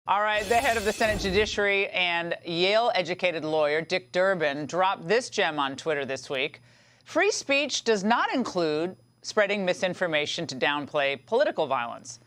All right, the head of the Senate Judiciary and Yale-educated lawyer Dick Durbin dropped this gem on Twitter this week. Free speech does not include spreading misinformation to downplay political violence.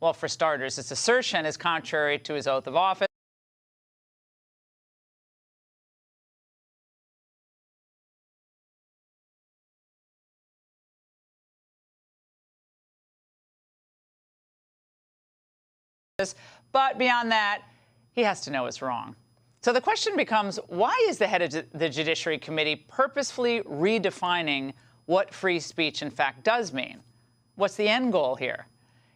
Well, for starters, this assertion is contrary to his oath of office. But beyond that, he has to know it's wrong. So the question becomes, why is the head of the Judiciary Committee purposefully redefining what free speech in fact does mean? What's the end goal here?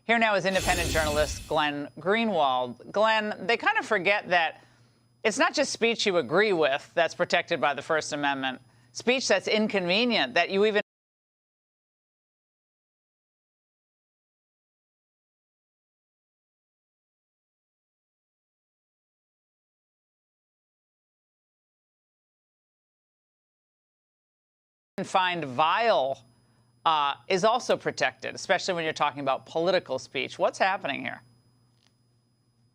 Here now is independent journalist Glenn Greenwald. Glenn, they kind of forget that it's not just speech you agree with that's protected by the First Amendment. Speech that's inconvenient, that you even find vile is also protected, especially when you're talking about political speech. What's happening here?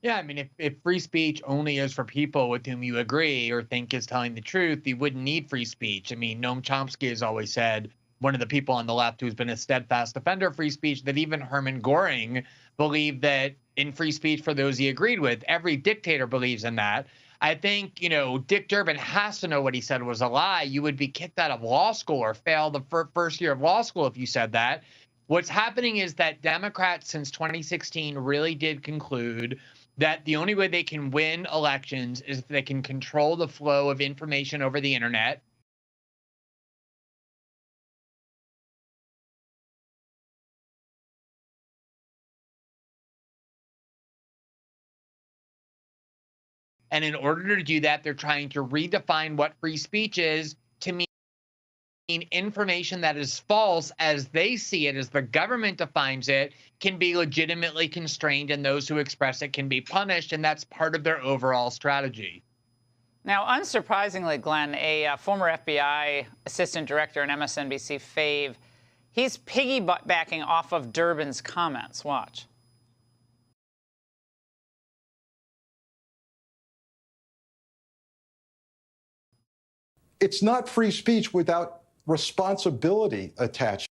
Yeah, I mean, if free speech only is for people with whom you agree or think is telling the truth, you wouldn't need free speech. I mean, Noam Chomsky has always said, one of the people on the left who's been a steadfast defender of free speech, that even Hermann Goring believed that in free speech for those he agreed with. Every dictator believes in that. I think, Dick Durbin has to know what he said was a lie. You would be kicked out of law school or fail the first year of law school if you said that. What's happening is that Democrats since 2016 really did conclude that the only way they can win elections is if they can control the flow of information over the internet. And in order to do that, they're trying to redefine what free speech is to mean information that is false as they see it, as the government defines it, can be legitimately constrained, and those who express it can be punished. And that's part of their overall strategy. Now, unsurprisingly, Glenn, a former FBI assistant director and MSNBC fave, he's piggybacking off of Durbin's comments. Watch. It's not free speech without responsibility attached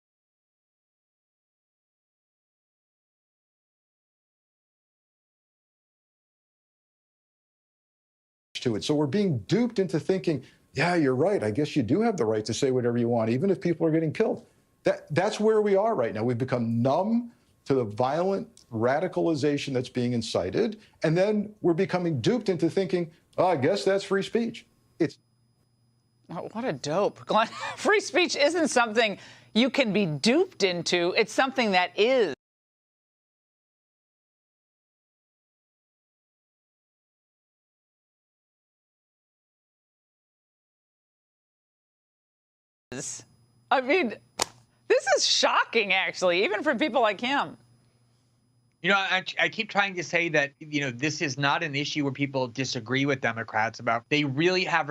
to it. So we're being duped into thinking, yeah, you're right. I guess you do have the right to say whatever you want, even if people are getting killed. That's where we are right now. We've become numb to the violent radicalization that's being incited. And then we're becoming duped into thinking, oh, I guess that's free speech. Oh, what a dope. Glenn, free speech isn't something you can be duped into. It's something that is. I mean, this is shocking, actually, even for people like him. I keep trying to say that, this is not an issue where people disagree with Democrats about. They really have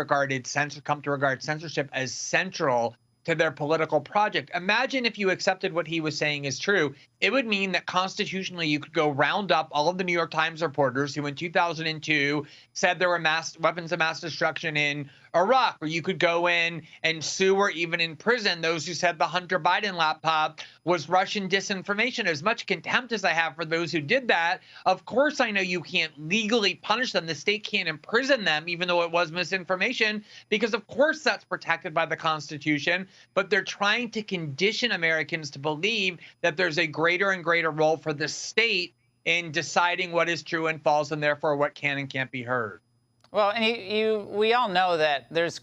come to regard censorship as central to their political project. Imagine if you accepted what he was saying is true. It would mean that constitutionally you could go round up all of the New York Times reporters who in 2002 said there were weapons of mass destruction in Iraq, or you could go in and sue or even in prison those who said the Hunter Biden laptop was Russian disinformation. As much contempt as I have for those who did that, of course I know you can't legally punish them. The state can't imprison them, even though it was misinformation, because of course that's protected by the Constitution. But they're trying to condition Americans to believe that there's a greater and greater role for the state in deciding what is true and false, and therefore what can and can't be heard. Well, and we all know that there's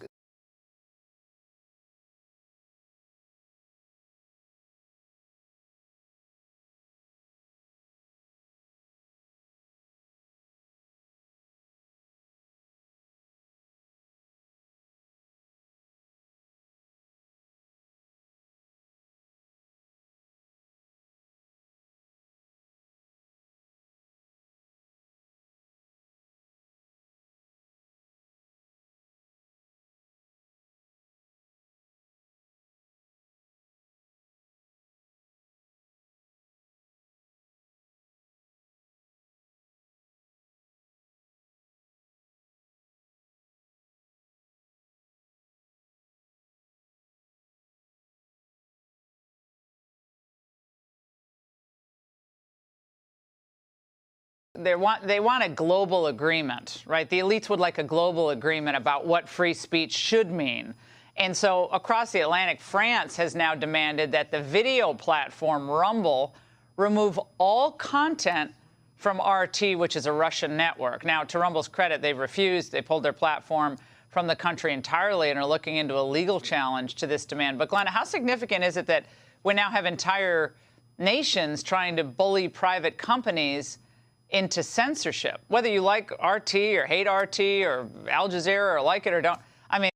they want a global agreement, right? The elites would like a global agreement about what free speech should mean. And so across the Atlantic, France has now demanded that the video platform Rumble remove all content from RT, which is a Russian network. Now, to Rumble's credit, they've refused. They pulled their platform from the country entirely and are looking into a legal challenge to this demand. But Glenn, how significant is it that we now have entire nations trying to bully private companies into censorship, whether you like RT or hate RT or Al Jazeera or like it or don't? I mean,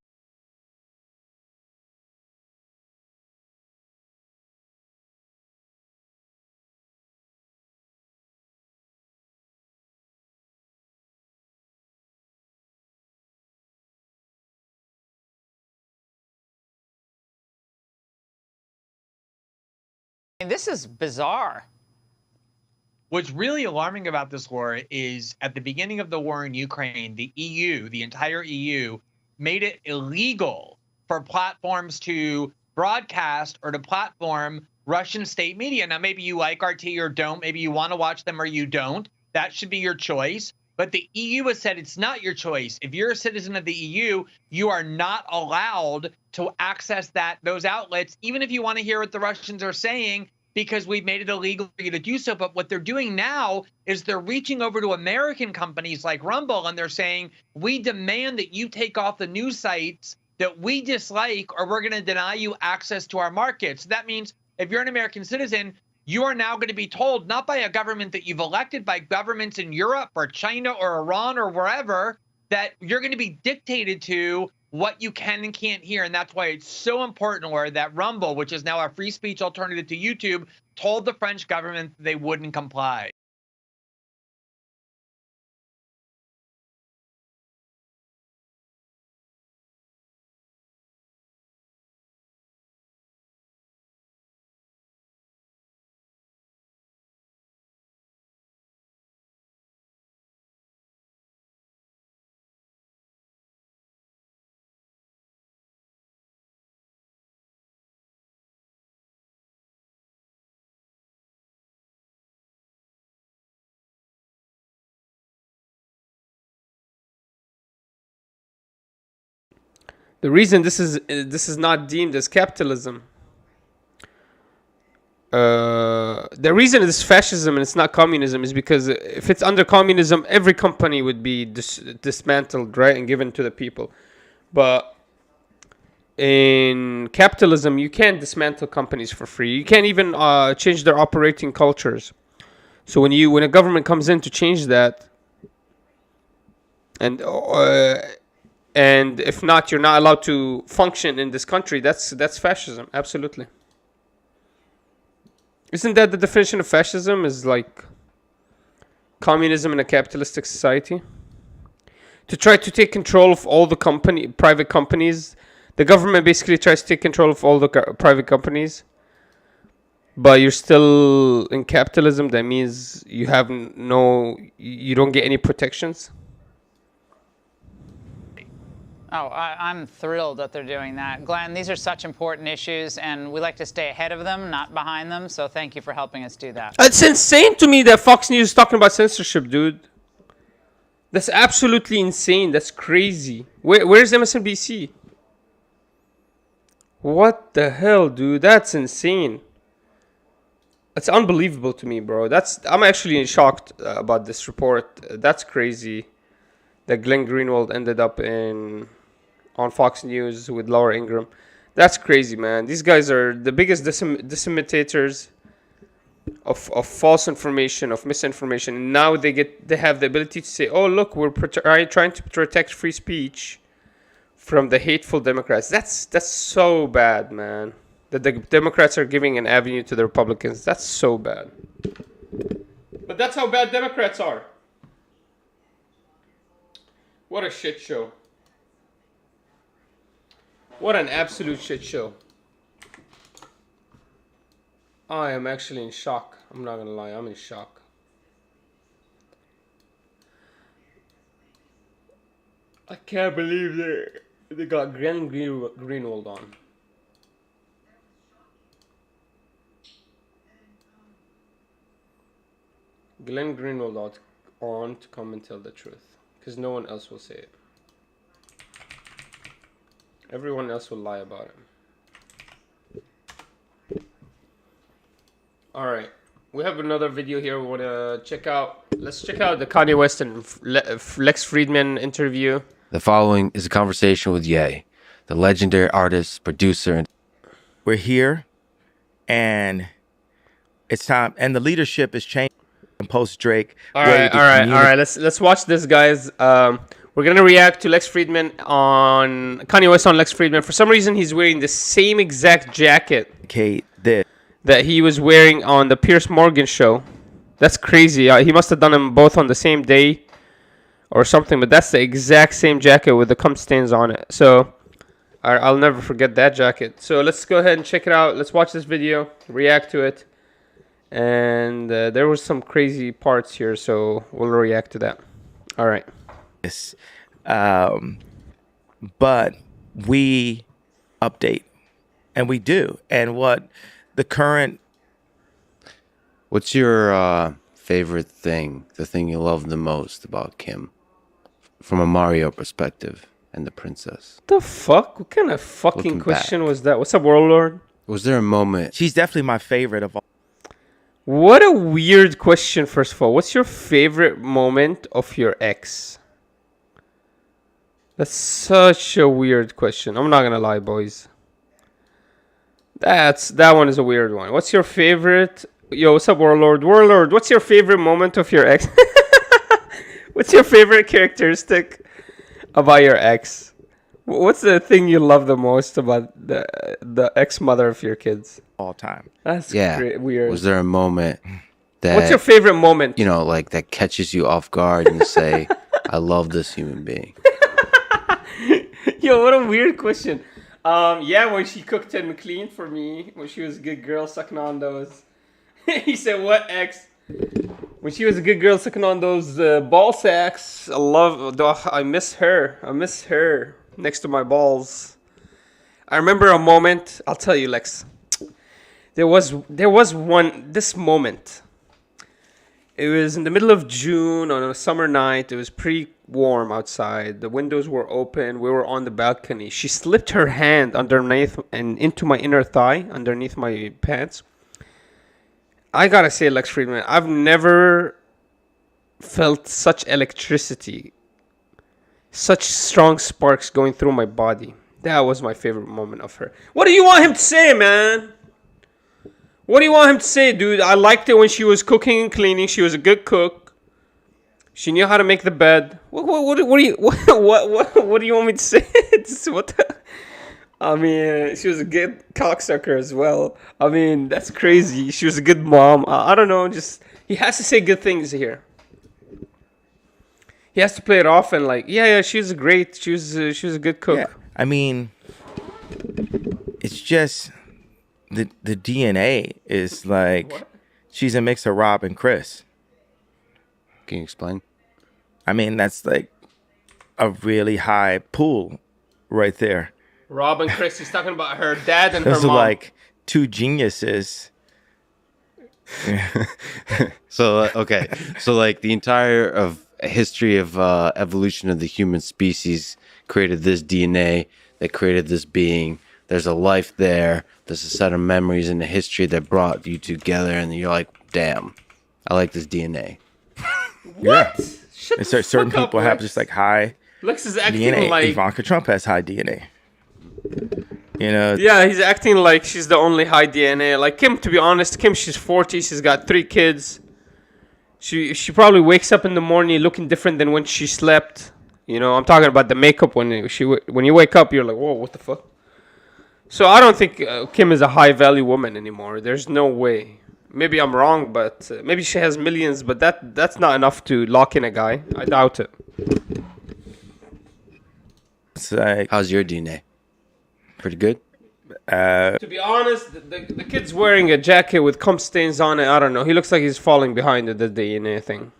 this is bizarre. What's really alarming about this war is at the beginning of the war in Ukraine, the EU, the entire EU, made it illegal for platforms to broadcast or to platform Russian state media. Now, maybe you like RT or don't. Maybe you want to watch them or you don't. That should be your choice. But the EU has said it's not your choice. If you're a citizen of the EU, you are not allowed to access those outlets, even if you want to hear what the Russians are saying, because we've made it illegal for you to do so. But what they're doing now is they're reaching over to American companies like Rumble, and they're saying, we demand that you take off the news sites that we dislike, or we're going to deny you access to our markets. That means if you're an American citizen, you are now going to be told, not by a government that you've elected, by governments in Europe or China or Iran or wherever, that you're going to be dictated to what you can and can't hear. And that's why it's so important where that Rumble, which is now a free speech alternative to YouTube, told the French government they wouldn't comply. The reason this is not deemed as capitalism, the reason it's fascism and it's not communism is because if it's under communism, every company would be dismantled, right, and given to the people. But in capitalism, you can't dismantle companies for free. You can't even change their operating cultures. So when a government comes in to change that, and if not, you're not allowed to function in this country. That's fascism, absolutely. Isn't that the definition of fascism? Is like communism in a capitalistic society. To try to take control of all the private companies. The government basically tries to take control of all the private companies. But you're still in capitalism. That means you have you don't get any protections. Oh, I'm thrilled that they're doing that. Glenn, these are such important issues, and we like to stay ahead of them, not behind them. So thank you for helping us do that. It's insane to me that Fox News is talking about censorship, dude. That's absolutely insane. That's crazy. Where's MSNBC? What the hell, dude? That's insane. It's unbelievable to me, bro. I'm actually shocked about this report. That's crazy that Glenn Greenwald ended up on Fox News with Laura Ingraham. That's crazy, man. These guys are the biggest disseminators of false information, of misinformation. And now they have the ability to say, "Oh, look, we're trying to protect free speech from the hateful Democrats." That's so bad, man. That the Democrats are giving an avenue to the Republicans. That's so bad. But that's how bad Democrats are. What a shit show. What an absolute shit show. I am actually in shock. I'm not gonna lie, I'm in shock. I can't believe they got Glenn Greenwald on. Glenn Greenwald on to come and tell the truth. Because no one else will say it. Everyone else will lie about it. Alright. We have another video here we want to check out. Let's check out the Kanye West and Lex Fridman interview. The following is a conversation with Ye, the legendary artist, producer, and we're here, and it's time, and the leadership is changing post Drake. All right. Let's watch this, guys. We're gonna react to Lex Fridman on Kanye West on Lex Fridman. For some reason, he's wearing the same exact jacket that he was wearing on the Piers Morgan show. That's crazy. He must have done them both on the same day or something, but that's the exact same jacket with the cum stains on it. So I'll never forget that jacket. So let's go ahead and check it out. Let's watch this video, react to it. And there was some crazy parts here, so we'll react to that. All right. Yes. But we update, and we do. And what the current... What's your favorite thing, the thing you love the most about Kim, from a Mario perspective and the princess? The fuck? What kind of fucking Looking question back. was that? What's up, Warlord? Was there a moment? She's definitely my favorite of all. What a weird question, first of all. What's your favorite moment of your ex? That's such a weird question. I'm not gonna lie, boys. That one is a weird one. What's your favorite... Yo, what's up, Warlord? Warlord, what's your favorite moment of your ex? What's your favorite characteristic about your ex? What's the thing you love the most about the ex-mother of your kids? All time. That's Yeah. weird. Was there a moment that... What's your favorite moment? You know, like that catches you off guard and you say, I love this human being? Yo, what a weird question. Yeah, when she cooked and cleaned for me, when she was a good girl sucking on those. He said, what ex? When she was a good girl sucking on those ball sacks. I miss her. I miss her next to my balls. I remember a moment. I'll tell you, Lex. There was this moment. It was in the middle of June on a summer night. It was pretty warm outside. The windows were open. We were on the balcony. She slipped her hand underneath and into my inner thigh, underneath my pants. I gotta say, Lex Fridman, I've never felt such electricity, such strong sparks going through my body. That was my favorite moment of her. What do you want him to say, man? What do you want him to say, dude? I liked it when she was cooking and cleaning. She was a good cook. She knew how to make the bed. What do you want me to say? I mean, she was a good cocksucker as well. I mean, that's crazy. She was a good mom. I don't know. Just he has to say good things here. He has to play it off and like, yeah, she's great. She was a good cook. Yeah, I mean, it's just the DNA is like she's a mix of Rob and Chris. Can you explain? I mean, that's like a really high pool right there. Rob and Chris, he's talking about her dad and Those her are mom. like two geniuses. So okay, so like the entire of history of evolution of the human species created this DNA that created this being. There's a life there. There's a set of memories in the history that brought you together, and you're like, damn, I like this DNA. What? Yeah. Shut And the certain fuck up, people have Lex. just like high Lex is acting DNA. like Ivanka Trump has high DNA. You know, yeah, he's acting like she's the only high DNA. Like Kim, to be honest, Kim, she's 40. She's got 3 kids. She probably wakes up in the morning looking different than when she slept. You know, I'm talking about the makeup when you wake up, you're like, whoa, what the fuck? So I don't think Kim is a high value woman anymore. There's no way. Maybe I'm wrong, but maybe she has millions, but that's not enough to lock in a guy. I doubt it. it's like How's your DNA? Pretty good. To be honest, the kid's wearing a jacket with cum stains on it. I don't know. He looks like he's falling behind the DNA thing.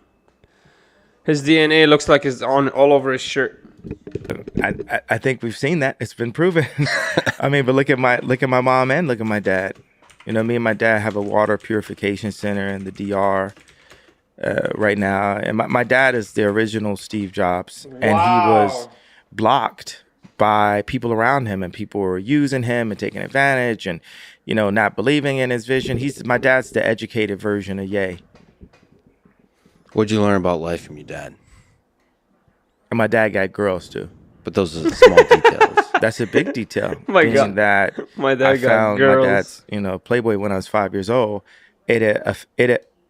His DNA looks like it's on all over his shirt. I think we've seen that. It's been proven. I mean, but look at my mom and look at my dad. You know, me and my dad have a water purification center in the DR right now, and my dad is the original Steve Jobs, and he was blocked by people around him, and people were using him and taking advantage, and you know, not believing in his vision. My dad's the educated version of Ye. What'd you learn about life from your dad? And my dad got girls too. But those are the small details. That's a big detail. My Being God. that My dad I got found girls. my dad's, Playboy when I was 5 years old. It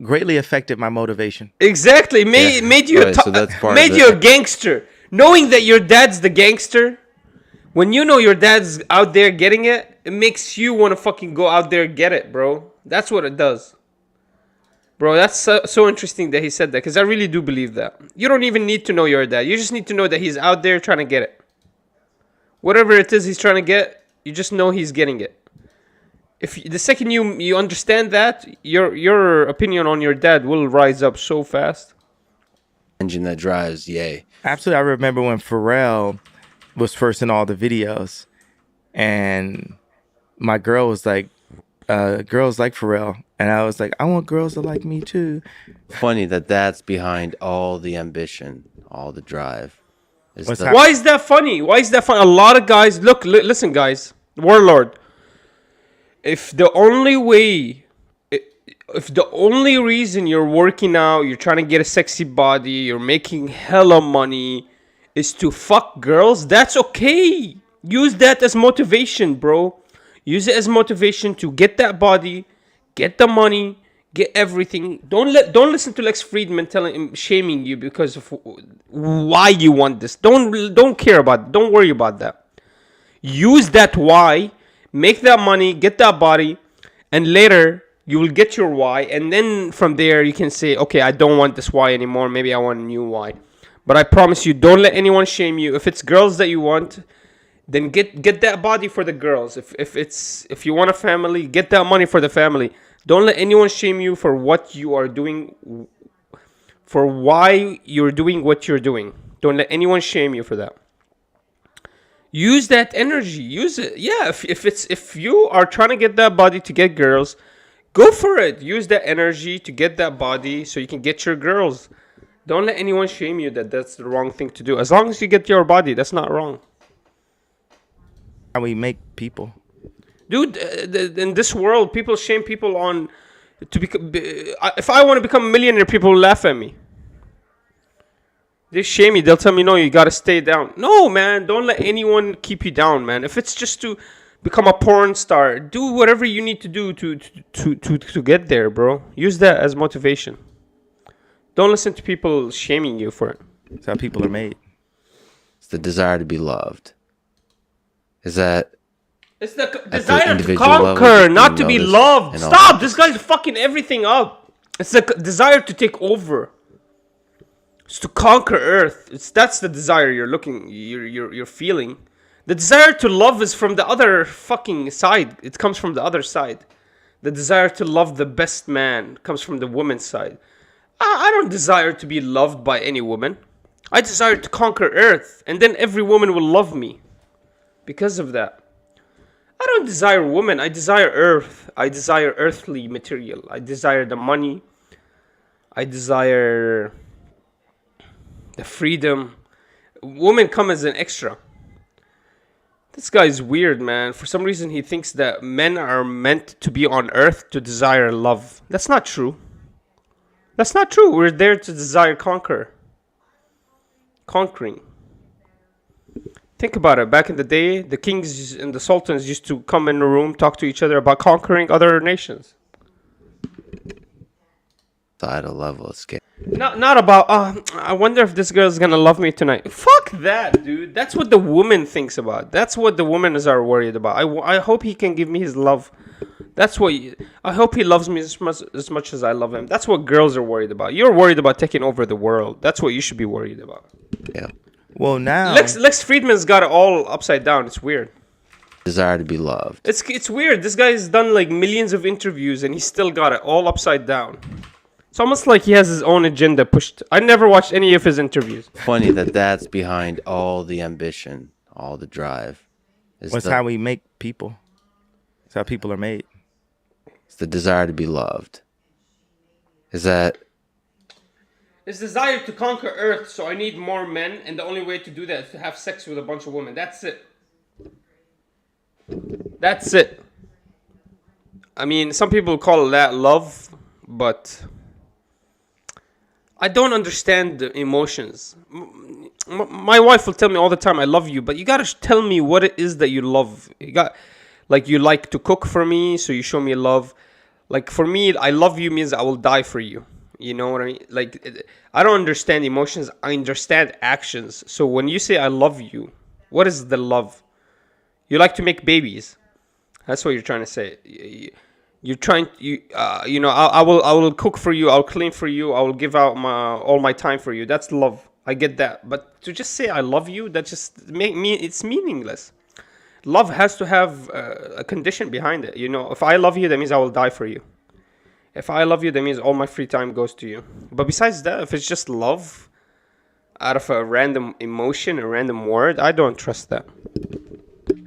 greatly affected my motivation. Exactly. Made you Right, so that's part made of you it. a gangster. Knowing that your dad's the gangster, when you know your dad's out there getting it, it makes you want to fucking go out there and get it, bro. That's what it does. Bro, that's so interesting that he said that, because I really do believe that. You don't even need to know your dad. You just need to know that he's out there trying to get it. Whatever it is he's trying to get, you just know he's getting it. If the second you understand that, your opinion on your dad will rise up so fast. Engine that drives, yay. Absolutely. I remember when Pharrell was first in all the videos, and my girl was like, girls like Pharrell. And I was like, I want girls to like me too. Funny that's behind all the ambition, all the drive. What's The- hap- Why is that funny? Why is that funny? A lot of guys, listen, guys, Warlord. If the only reason you're working out, you're trying to get a sexy body, you're making hella money, is to fuck girls, that's okay. Use that as motivation, bro. Use it as motivation to get that body, get the money, get everything. Don't listen to Lex Fridman shaming you because of why you want this. Don't care about it. Don't worry about that. Use that why, make that money, get that body, and later you will get your why, and then from there you can say, okay, I don't want this why anymore. Maybe I want a new why. But I promise you, don't let anyone shame you. If it's girls that you want, then get that body for the girls. If you want a family, get that money for the family. Don't let anyone shame you for what you are doing, for why you're doing what you're doing. Don't let anyone shame you for that. Use that energy. Use it. Yeah, if you are trying to get that body to get girls, go for it. Use that energy to get that body so you can get your girls. Don't let anyone shame you that that's the wrong thing to do. As long as you get your body, that's not wrong. How we make people. Dude, in this world, people shame people on to become. If I want to become a millionaire, people will laugh at me. They shame me. They'll tell me, no, you gotta stay down. No, man, don't let anyone keep you down, man. If it's just to become a porn star, do whatever you need to do to get there, bro. Use that as motivation. Don't listen to people shaming you for it. That's how people are made. It's the desire to be loved. Is that It's the the desire to individual level, conquer, you not to be notice loved. and all Stop! that. This guy's fucking everything up. It's the desire to take over. It's to conquer Earth. That's the desire you're feeling. The desire to love is from the other fucking side. It comes from the other side. The desire to love the best man comes from the woman's side. I don't desire to be loved by any woman. I desire to conquer Earth, and then every woman will love me because of that. I don't desire woman. I desire Earth. I desire earthly material. I desire the money. I desire the freedom. Women come as an extra. This guy's weird, man. For some reason, he thinks that men are meant to be on Earth to desire love. That's not true. That's not true. We're there to desire conquering. Think about it. Back in the day, the kings and the sultans used to come in a room, talk to each other about conquering other nations. At a level of scale. Not about, I wonder if this girl's gonna love me tonight. Fuck that, dude. That's what the woman thinks about. That's what the women are worried about. I hope he can give me his love. I hope he loves me as much as I love him. That's what girls are worried about. You're worried about taking over the world. That's what you should be worried about. Yeah. Well, now Lex Fridman's got it all upside down. It's weird. Desire to be loved. It's weird. This guy's done like millions of interviews and he's still got it all upside down. It's almost like he has his own agenda pushed. I never watched any of his interviews. Funny that that's behind all the ambition, all the drive. That's how we make people. It's how people are made. It's the desire to be loved. Is that... It's desire to conquer Earth, so I need more men, and the only way to do that is to have sex with a bunch of women. That's it. That's it. I mean, some people call that love, but I don't understand the emotions. My wife will tell me all the time, I love you, but you gotta tell me what it is that you love. You like to cook for me, so you show me love. Like, for me, I love you means I will die for you. You know what I mean? Like, I don't understand emotions. I understand actions. So when you say I love you, what is the love? You like to make babies. That's what you're trying to say. You're trying, I will cook for you. I'll clean for you. I will give out all my time for you. That's love. I get that. But to just say I love you, that just it's meaningless. Love has to have a condition behind it. You know, if I love you, that means I will die for you. If I love you, that means all my free time goes to you. But besides that, if it's just love out of a random emotion, a random word, I don't trust that.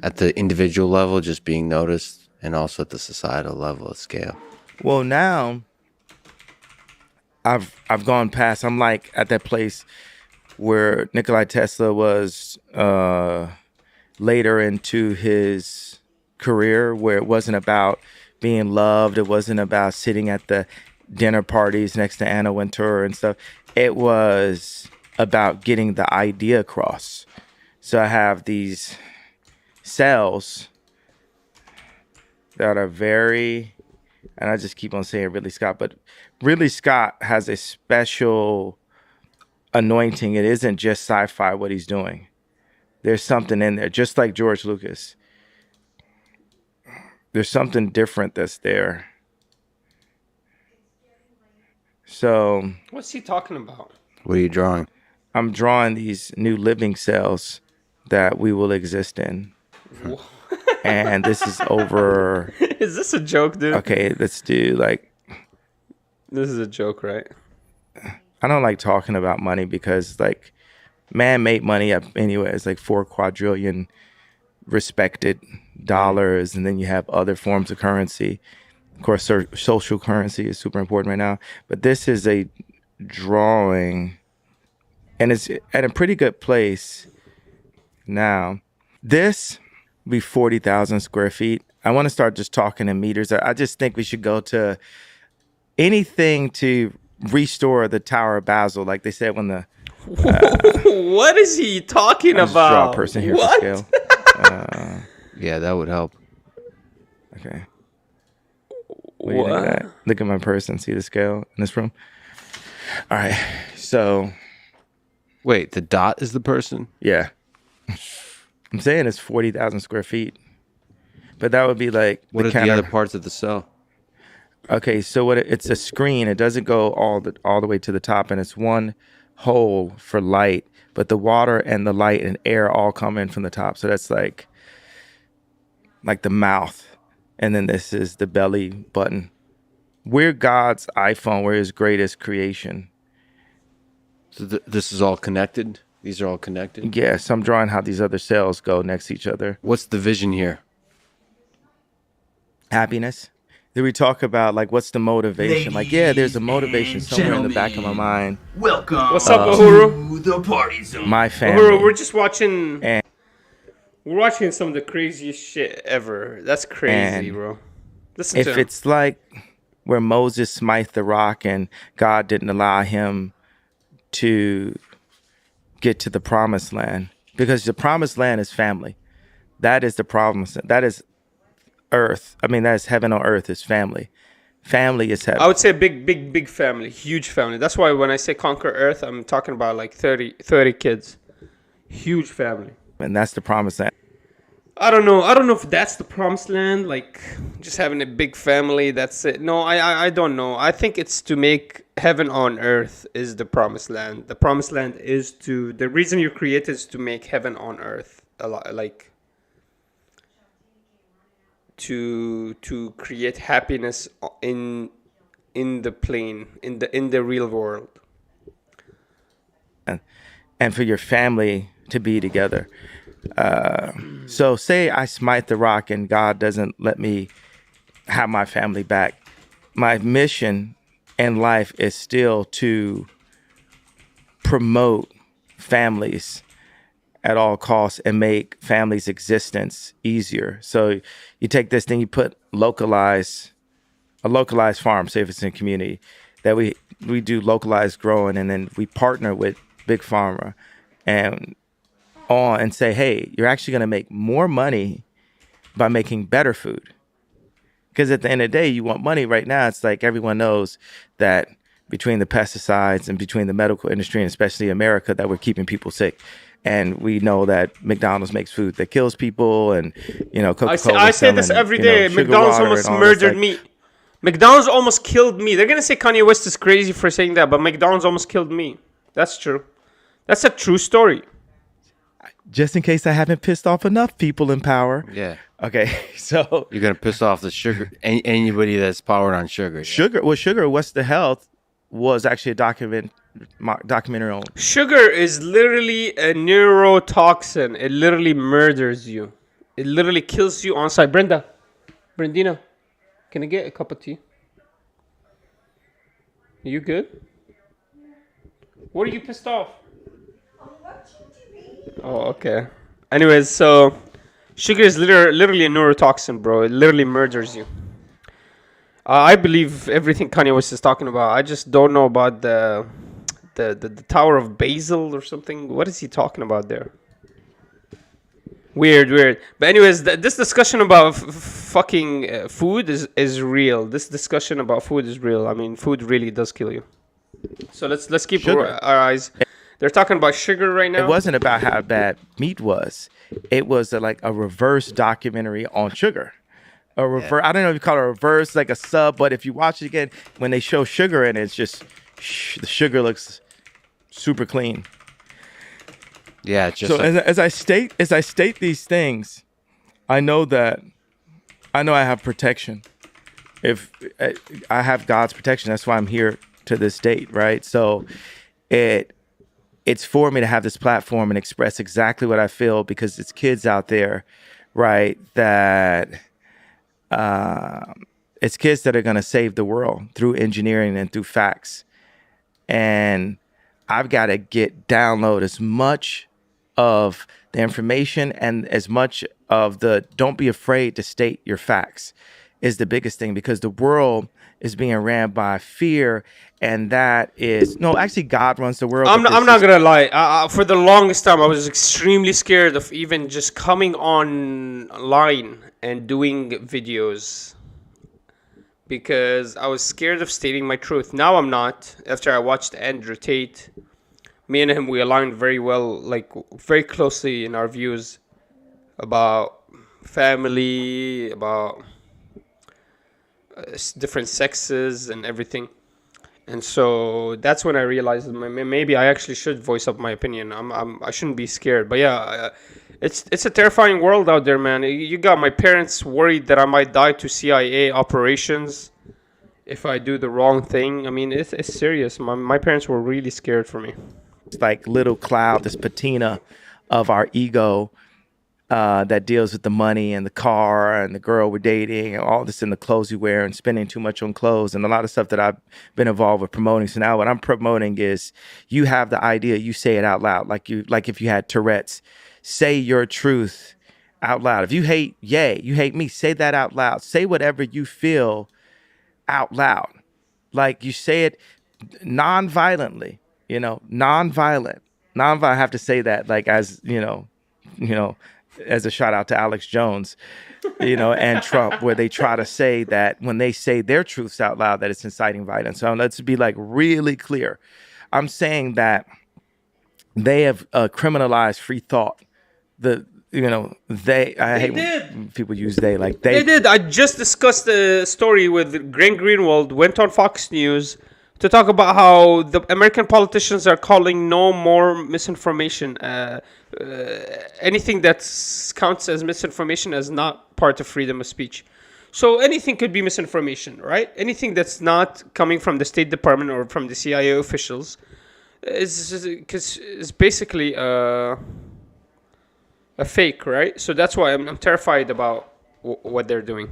At the individual level, just being noticed, and also at the societal level of scale. Well, now I've gone past. I'm like at that place where Nikola Tesla was later into his career, where it wasn't about being loved. It wasn't about sitting at the dinner parties next to Anna Wintour and stuff. It was about getting the idea across. So I have these cells that are very, and I just keep on saying Ridley Scott, but Ridley Scott has a special anointing. It isn't just sci-fi what he's doing. There's something in there, just like George Lucas. There's something different that's there. So, what's he talking about? What are you drawing? I'm drawing these new living cells that we will exist in. And this is over. Is this a joke, dude? Okay, let's do like. This is a joke, right? I don't like talking about money because like man-made money anyway is like 4 quadrillion respected dollars, and then you have other forms of currency. Of course, social currency is super important right now, but this is a drawing, and it's at a pretty good place now. This be 40,000 square feet. I want to start just talking in meters. I just think we should go to anything to restore the Tower of Basel, like they said when the. What is he talking about? Draw a person here for scale. Yeah, that would help. Okay. What do you think of that? Look at my person. See the scale in this room? All right. So. Wait, the dot is the person? Yeah. I'm saying it's 40,000 square feet. But that would be like. What are the other parts of the cell? Okay, so it's a screen. It doesn't go all the way to the top, and it's one hole for light, but the water and the light and air all come in from the top. So that's like the mouth. And then this is the belly button. We're God's iPhone. We're his greatest creation. So this is all connected? These are all connected? Yes, I'm drawing how these other cells go next to each other. What's the vision here? Happiness. Then we talk about like what's the motivation? Like, yeah, there's a motivation somewhere in the back of my mind. Welcome. What's up, Uhuru? to the party zone. My family. Uhuru, we're just watching. And- We're watching some of the craziest shit ever. That's crazy, And bro. Listen if to him. it's like where Moses smite the rock and God didn't allow him to get to the promised land, because the promised land is family. That is the promise. That is earth. I mean, that is heaven on earth is family. Family is heaven. I would say big family, huge family. That's why when I say conquer Earth, I'm talking about like 30 kids. Huge family. And that's the promised land. I don't know if that's the promised land, like just having a big family, that's it. No, I don't know. I think it's to make heaven on earth is the promised land. The promised land is the reason you create is to make heaven on earth. A lot, like to create happiness in the plane, in the real world. And for your family to be together. So say I smite the rock and God doesn't let me have my family back. My mission in life is still to promote families at all costs and make families' existence easier. So you take this thing, you put a localized farm, say if it's in a community, that we do localized growing, and then we partner with Big Pharma and say, hey, you're actually going to make more money by making better food. Because at the end of the day, you want money right now. It's like everyone knows that between the pesticides and between the medical industry, and especially America, that we're keeping people sick. And we know that McDonald's makes food that kills people, and Coca-Cola. I say this every day. McDonald's almost murdered me. McDonald's almost killed me. They're gonna say Kanye West is crazy for saying that, but McDonald's almost killed me. That's true. That's a true story. Just in case I haven't pissed off enough people in power. Yeah. Okay, so You're going to piss off the sugar, anybody that's powered on sugar. Yeah. Sugar, What's the Health was actually a documentary on. Sugar is literally a neurotoxin. It literally murders you. It literally kills you on sight. Brendina, can I get a cup of tea? Are you good? What are you pissed off? Oh, okay. Anyways, so sugar is literally a neurotoxin, bro. It literally murders you. I believe everything Kanye West is talking about. I just don't know about the Tower of Basil or something. What is he talking about there? Weird. But anyways, this discussion about fucking food is real. This discussion about food is real. I mean, food really does kill you. So let's keep our eyes. They're talking about sugar right now. It wasn't about how bad meat was. It was like a reverse documentary on sugar. I don't know if you call it a reverse, like a sub, but if you watch it again, when they show sugar in it, it's just the sugar looks super clean. Yeah, just so as I state these things, I know I have protection. If I have God's protection, that's why I'm here to this date, right? So it's for me to have this platform and express exactly what I feel, because it's kids out there, right, that it's kids that are going to save the world through engineering and through facts. And I've got to download as much of the information and as much of don't be afraid to state your facts is the biggest thing, because the world is being ran by fear, and that is actually God runs the world. I'm not gonna lie. For the longest time, I was extremely scared of even just coming online and doing videos, because I was scared of stating my truth. Now I'm not. After I watched Andrew Tate, me and him, we aligned very well, like very closely in our views about family, about different sexes and everything. And so that's when I realized that maybe I actually should voice up my opinion. I shouldn't be scared. But yeah, it's a terrifying world out there, man. You got my parents worried that I might die to CIA operations if I do the wrong thing. I mean, it's serious. My parents were really scared for me. It's like little cloud, this patina of our ego that deals with the money and the car and the girl we're dating and all this in the clothes we wear and spending too much on clothes and a lot of stuff that I've been involved with promoting. So now what I'm promoting is you have the idea, you say it out loud, like if you had Tourette's, say your truth out loud. If you hate you hate me, say that out loud. Say whatever you feel out loud. Like you say it non-violently, non-violent. I have to say that like as, as a shout out to Alex Jones, and Trump, where they try to say that when they say their truths out loud, that it's inciting violence. So let's be like really clear. I'm saying that they have criminalized free thought. I hate when people use they like they did. I just discussed the story with Grant Greenwald, went on Fox News to talk about how the American politicians are calling no more misinformation. Anything that counts as misinformation as not part of freedom of speech. So anything could be misinformation, right? Anything that's not coming from the State Department or from the CIA officials is basically a fake, right? So that's why I'm terrified about what they're doing.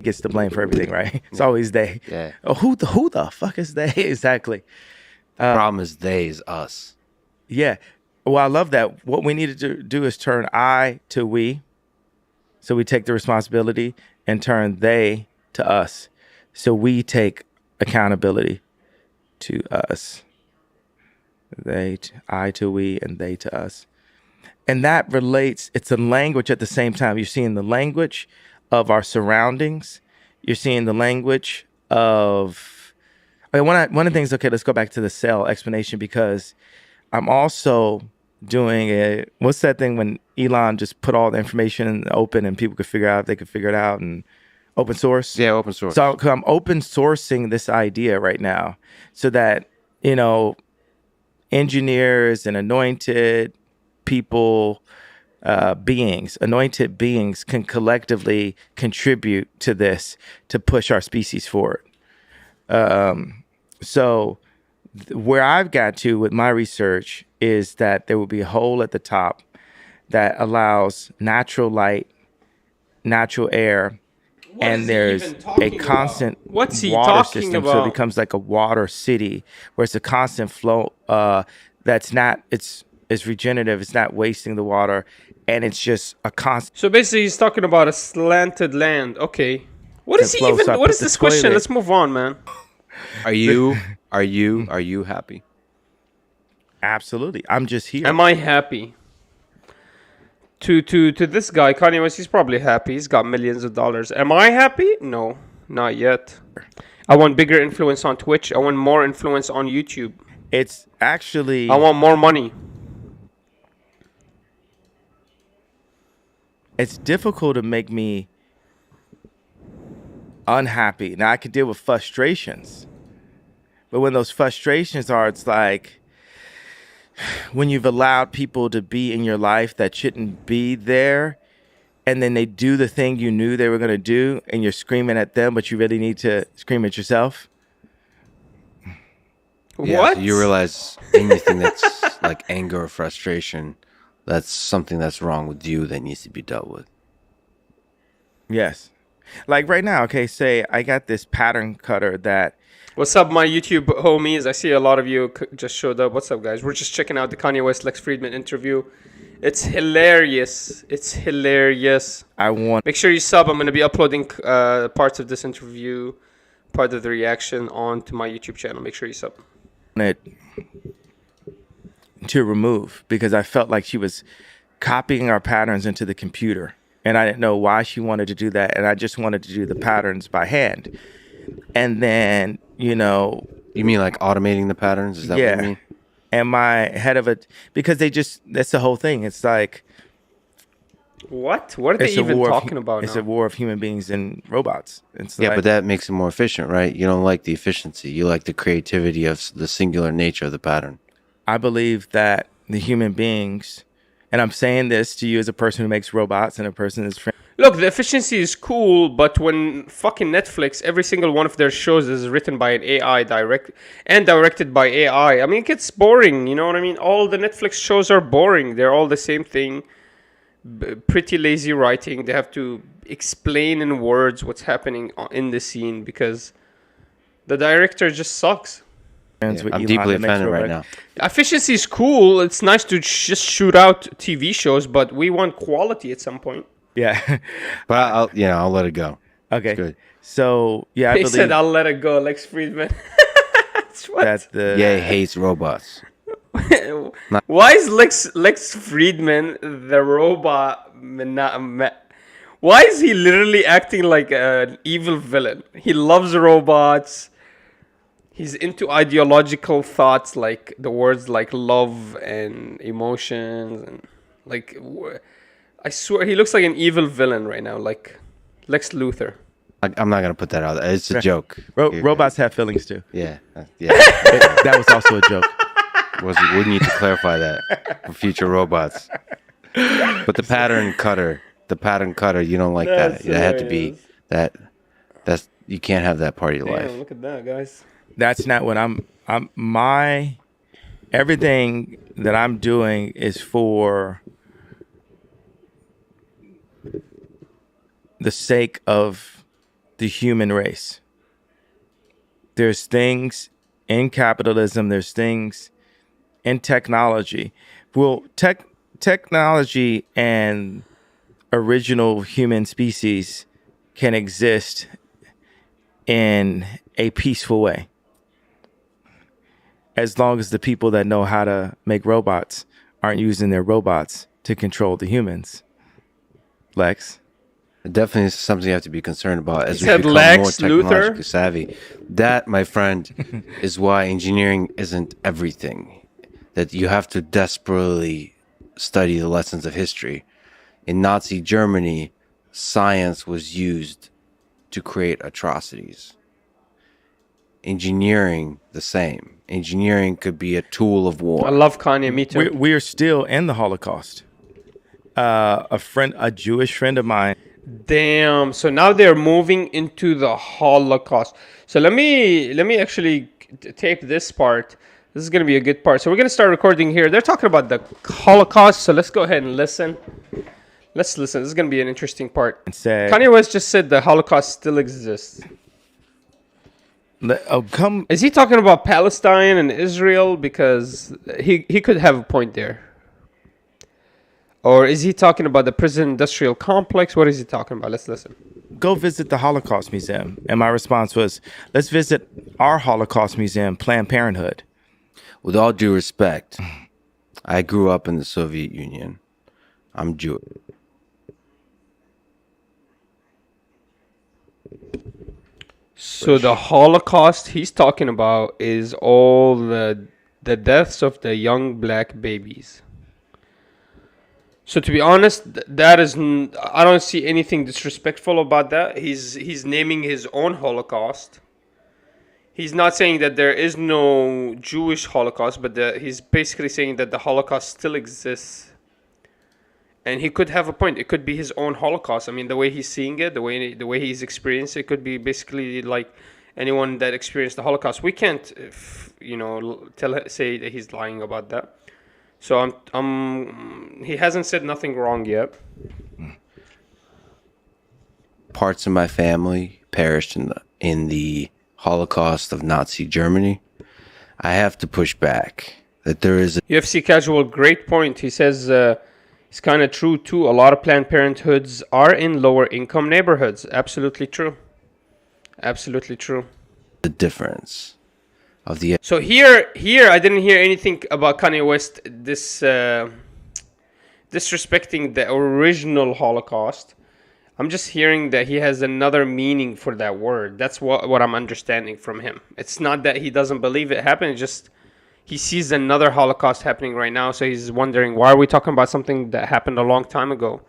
Gets the blame for everything, right? It's always they. Yeah. Oh, who the fuck is they? Exactly. The problem is they is us. Yeah. Well, I love that. What we need to do is turn I to we. So we take the responsibility and turn they to us. So we take accountability to us. I to we, and they to us. And that relates, it's a language at the same time. You're seeing the language of our surroundings. You're seeing the language of, one of the things, okay, let's go back to the cell explanation, because I'm also doing what's that thing when Elon just put all the information in the open and people could figure out if they could figure it out, and open source? Yeah, open source. So I'm open sourcing this idea right now so that, engineers and anointed people, anointed beings can collectively contribute to this to push our species forward. So where I've got to with my research is that there will be a hole at the top that allows natural light, natural air, and there's a constant water system. So it becomes like a water city where it's a constant flow it's regenerative, it's not wasting the water, and it's just a constant. So basically he's talking about a slanted land. Okay. What is this question? Let's move on, man. Are you happy? Absolutely. I'm just here. Am I happy? To this guy, Kanye West, he's probably happy. He's got millions of dollars. Am I happy? No, not yet. I want bigger influence on Twitch. I want more influence on YouTube. It's actually... I want more money. It's difficult to make me unhappy. Now, I can deal with frustrations. But when those frustrations are, it's like when you've allowed people to be in your life that shouldn't be there, and then they do the thing you knew they were going to do, and you're screaming at them, but you really need to scream at yourself. Yeah, What? So you realize anything that's like anger or frustration, that's something that's wrong with you that needs to be dealt with. Yes. Like right now, okay, say I got this pattern cutter that... What's up, my YouTube homies? I see a lot of you just showed up. What's up, guys? We're just checking out the Kanye West Lex Fridman interview. It's hilarious. Make sure you sub. I'm going to be uploading parts of this interview, part of the reaction onto my YouTube channel. Make sure you sub. It to remove, because I felt like she was copying our patterns into the computer, and I didn't know why she wanted to do that, and I just wanted to do the patterns by hand. And then, you mean like automating the patterns? Is that what you mean? And my head of it, because that's the whole thing. It's like, What? What are they It's a even war. talking about It's now? a war of human beings and robots. It's Yeah, like, but that makes it more efficient, right? You don't like the efficiency. You like the creativity of the singular nature of the pattern. I believe that the human beings, and I'm saying this to you as a person who makes robots and a person that's Look, the efficiency is cool, but when fucking Netflix, every single one of their shows is written by an AI directed by AI. I mean, it gets boring. You know what I mean? All the Netflix shows are boring. They're all the same thing. Pretty lazy writing. They have to explain in words what's happening in the scene because the director just sucks. friends with I'm Elon deeply that makes offended right robots. now. Efficiency is cool. It's nice to just shoot out TV shows, but we want quality at some point. Yeah. But I'll let it go. Okay. good. So yeah, I He believe said, "I'll let it go." Lex Friedman. That's what? that the Ye hates robots. Why is Lex Friedman the robot? Why is he literally acting like an evil villain? He loves robots. He's into ideological thoughts like the words like love and emotions and like. I swear he looks like an evil villain right now, like Lex Luthor. I'm not gonna put that out there. It's a joke. robots have feelings too. Yeah. That was also a joke. We need to clarify that for future robots. But the pattern cutter, you don't like That's that. It had to be hilarious. that. That's you can't have that part of your life. Damn, look at that, guys. That's not what I'm my everything that I'm doing is for the sake of the human race. There's things in capitalism, there's things in technology. Well, technology and original human species can exist in a peaceful way. As long as the people that know how to make robots aren't using their robots to control the humans. Lex? It definitely is something you have to be concerned about as we said become Lex more technologically Luthor? savvy. That, my friend, is why engineering isn't everything. That you have to desperately study the lessons of history. In Nazi Germany, science was used to create atrocities. Engineering, the same. Engineering could be a tool of war. I love Kanye. Me too. We're still in the Holocaust. A Jewish friend of mine. Damn. So now they're moving into the Holocaust. So let me actually tape this part. This is gonna be a good part. So we're gonna start recording here. They're talking about the Holocaust. So let's go ahead and listen. Let's listen. This is gonna be an interesting part. Said, Kanye West just said the Holocaust still exists. come. Is he talking about Palestine and Israel? Because he could have a point there. Or is he talking about the prison industrial complex? What is he talking about? Let's listen. Go visit the Holocaust Museum. And my response was, let's visit our Holocaust Museum, Planned Parenthood. With all due respect, I grew up in the Soviet Union. I'm Jewish. So the Holocaust he's talking about is all the deaths of the young black babies. So to be honest, that is I don't see anything disrespectful about that. He's naming his own Holocaust. He's not saying that there is no Jewish Holocaust, but he's basically saying that the Holocaust still exists. And he could have a point. It could be his own Holocaust. I mean, the way he's seeing it, the way he's experienced it, could be basically like anyone that experienced the Holocaust. We can't, say that he's lying about that. So he hasn't said nothing wrong yet. Parts of my family perished in the Holocaust of Nazi Germany. I have to push back that there is UFC Casual, great point. He says it's kind of true too. A lot of Planned Parenthoods are in lower income neighborhoods. Absolutely true. Absolutely true. a difference of the. So here, I didn't hear anything about Kanye West disrespecting the original Holocaust. I'm just hearing that he has another meaning for that word. That's what I'm understanding from him. It's not that he doesn't believe it happened. It's just he sees another Holocaust happening right now. So he's wondering, why are we talking about something that happened a long time ago?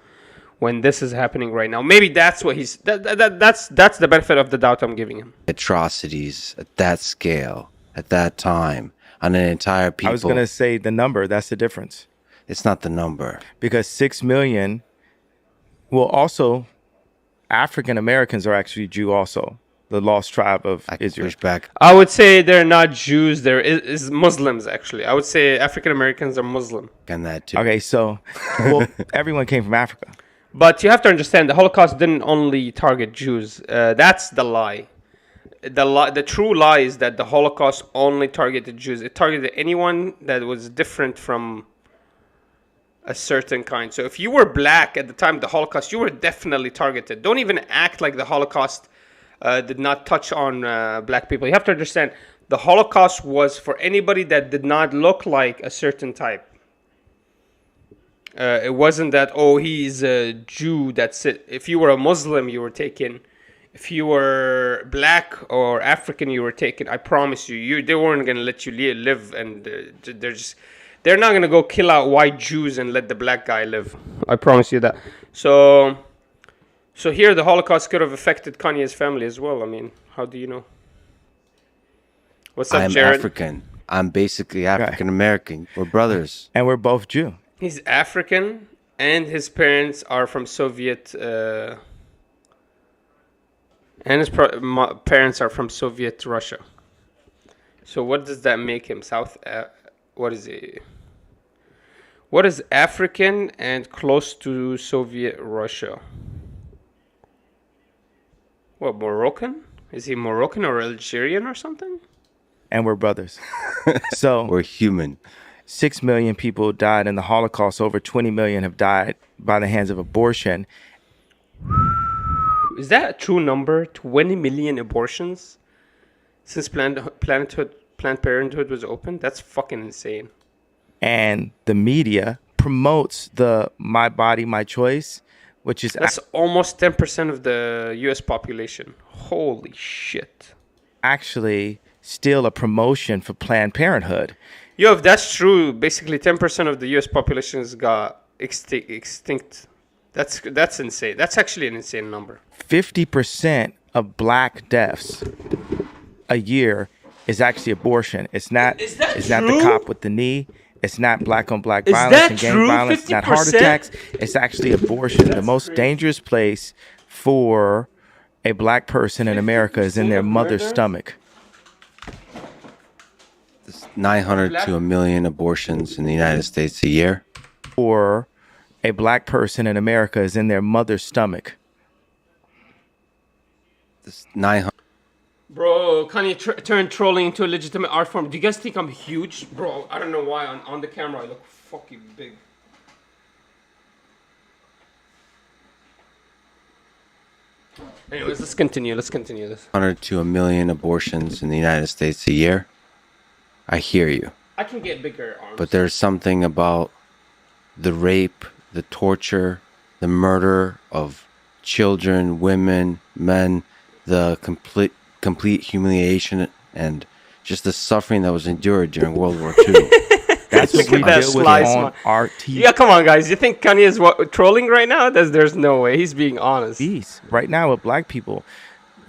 when this is happening right now. Maybe that's what that's the benefit of the doubt I'm giving him. Atrocities at that scale, at that time, on an entire people. I was going to say the number. That's the difference. It's not the number. Because 6 million, well, also, African Americans are actually Jew also. The lost tribe of Israel. Push back. I would say they're not Jews. They're is Muslims, actually. I would say African Americans are Muslim. And that too. Okay, so, well, everyone came from Africa. But you have to understand, the Holocaust didn't only target Jews. That's the lie. The true lie is that the Holocaust only targeted Jews. It targeted anyone that was different from a certain kind. So if you were black at the time of the Holocaust, you were definitely targeted. Don't even act like the Holocaust did not touch on black people. You have to understand, the Holocaust was for anybody that did not look like a certain type. It wasn't that, oh, he's a Jew, that's it. If you were a Muslim, you were taken. If you were black or African, you were taken. I promise you, they weren't going to let you live. And they're not going to go kill out white Jews and let the black guy live. I promise you that. So here, the Holocaust could have affected Kanye's family as well. I mean, how do you know? What's up, I'm Jared? African. I'm basically African American. We're brothers. And we're both Jew. He's African, and his parents are from Soviet. And his parents are from Soviet Russia. So what does that make him? What is he? What is African and close to Soviet Russia? What, Moroccan? Is he Moroccan or Algerian or something? And we're brothers. So We're human. 6 million people died in the Holocaust. Over 20 million have died by the hands of abortion. Is that a true number? 20 million abortions since Planned Parenthood was open? That's fucking insane. And the media promotes the My Body, My Choice, which is That's almost 10% of the U.S. population. Holy shit. actually still a promotion for Planned Parenthood. Yo, if that's true, basically 10% of the U.S. population has got extinct. That's insane. That's actually an insane number. 50% of black deaths a year is actually abortion. It's not. Is that it's not true? the cop with the knee. It's not black on black Is violence that and gang true? violence. It's not heart 50%? attacks. It's actually abortion. The most dangerous place for a black person in America is in their mother's stomach. There's 900 to a million abortions in the United States a year. Or a black person in America is in their mother's stomach. There's 900. Bro, Kanye turned trolling into a legitimate art form. Do you guys think I'm huge? Bro, I don't know why. On the camera, I look fucking big. Anyways, let's continue this. 100 to a million abortions in the United States a year. I hear you. I can get bigger arms. But there's something about the rape, the torture, the murder of children, women, men, the complete humiliation, and just the suffering that was endured during World War II. That's what we that deal with slice, on man. our TV. Yeah, come on, guys. You think Kanye is trolling right now? There's no way. He's being honest. Right now with black people,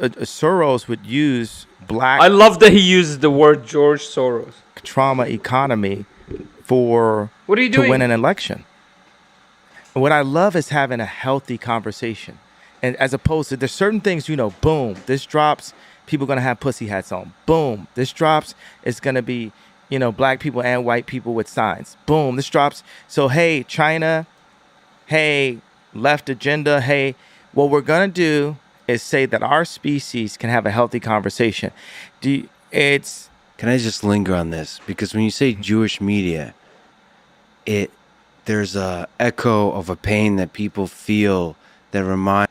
Soros would use black I love that he uses the word George Soros. trauma economy for What are you to doing? win an election. What I love is having a healthy conversation, and as opposed to there's certain things, boom, this drops, people gonna have pussy hats on. Boom, this drops, it's gonna be black people and white people with signs. Boom, this drops. So hey, China, hey, left agenda, hey, what we're gonna do is say that our species can have a healthy conversation. Can I just linger on this? Because when you say Jewish media, there's a echo of a pain that people feel that remind.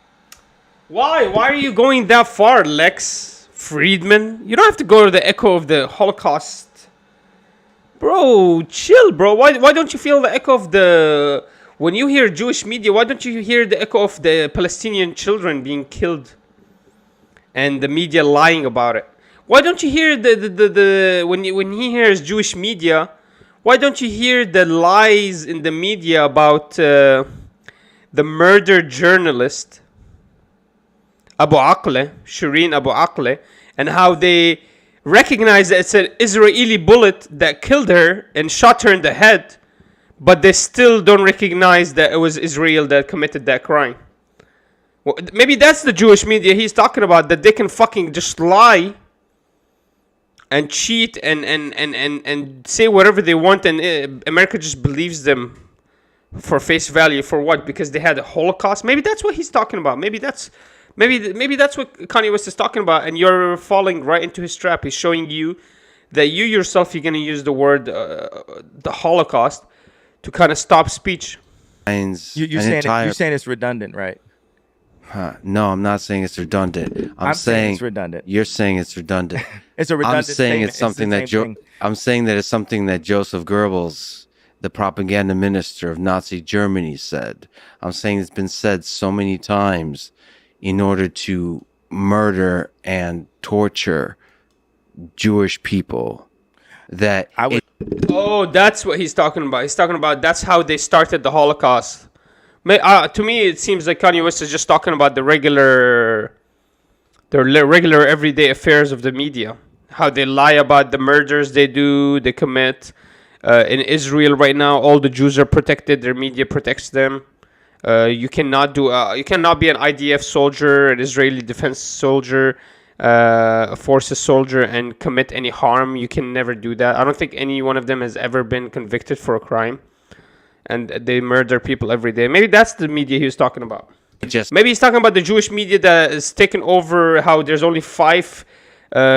Why? Why are you going that far, Lex Fridman? You don't have to go to the echo of the Holocaust. Bro, chill, bro. Why don't you feel the echo of the... When you hear Jewish media, why don't you hear the echo of the Palestinian children being killed? And the media lying about it? Why don't you hear when he hears Jewish media, why don't you hear the lies in the media about the the murdered journalist Shireen Abu Akleh, and how they recognize that it's an Israeli bullet that killed her and shot her in the head, but they still don't recognize that it was Israel that committed that crime. Well, maybe that's the Jewish media he's talking about, that they can fucking just lie and cheat and say whatever they want, and America just believes them for face value. For what? Because they had a Holocaust? Maybe that's what he's talking about. Maybe that's what Kanye West is talking about, and you're falling right into his trap. He's showing you that you yourself, you're going to use the word the Holocaust to kind of stop speech. You're saying it's redundant, right? No, I'm not saying it's redundant. I'm saying it's redundant. You're saying it's redundant. It's a redundant I'm saying statement. it's something I'm saying that it's something that Joseph Goebbels, the propaganda minister of Nazi Germany, said. I'm saying it's been said so many times in order to murder and torture Jewish people that Oh, that's what he's talking about. He's talking about that's how they started the Holocaust. To me, it seems like Kanye West is just talking about the regular everyday affairs of the media. How they lie about the murders they commit. In Israel right now, all the Jews are protected. Their media protects them. You cannot be an IDF soldier, an Israeli defense soldier, a forces soldier, and commit any harm. You can never do that. I don't think any one of them has ever been convicted for a crime. And they murder people every day. Maybe that's the media he was talking about. Maybe he's talking about the Jewish media that is taken over, how there's only 5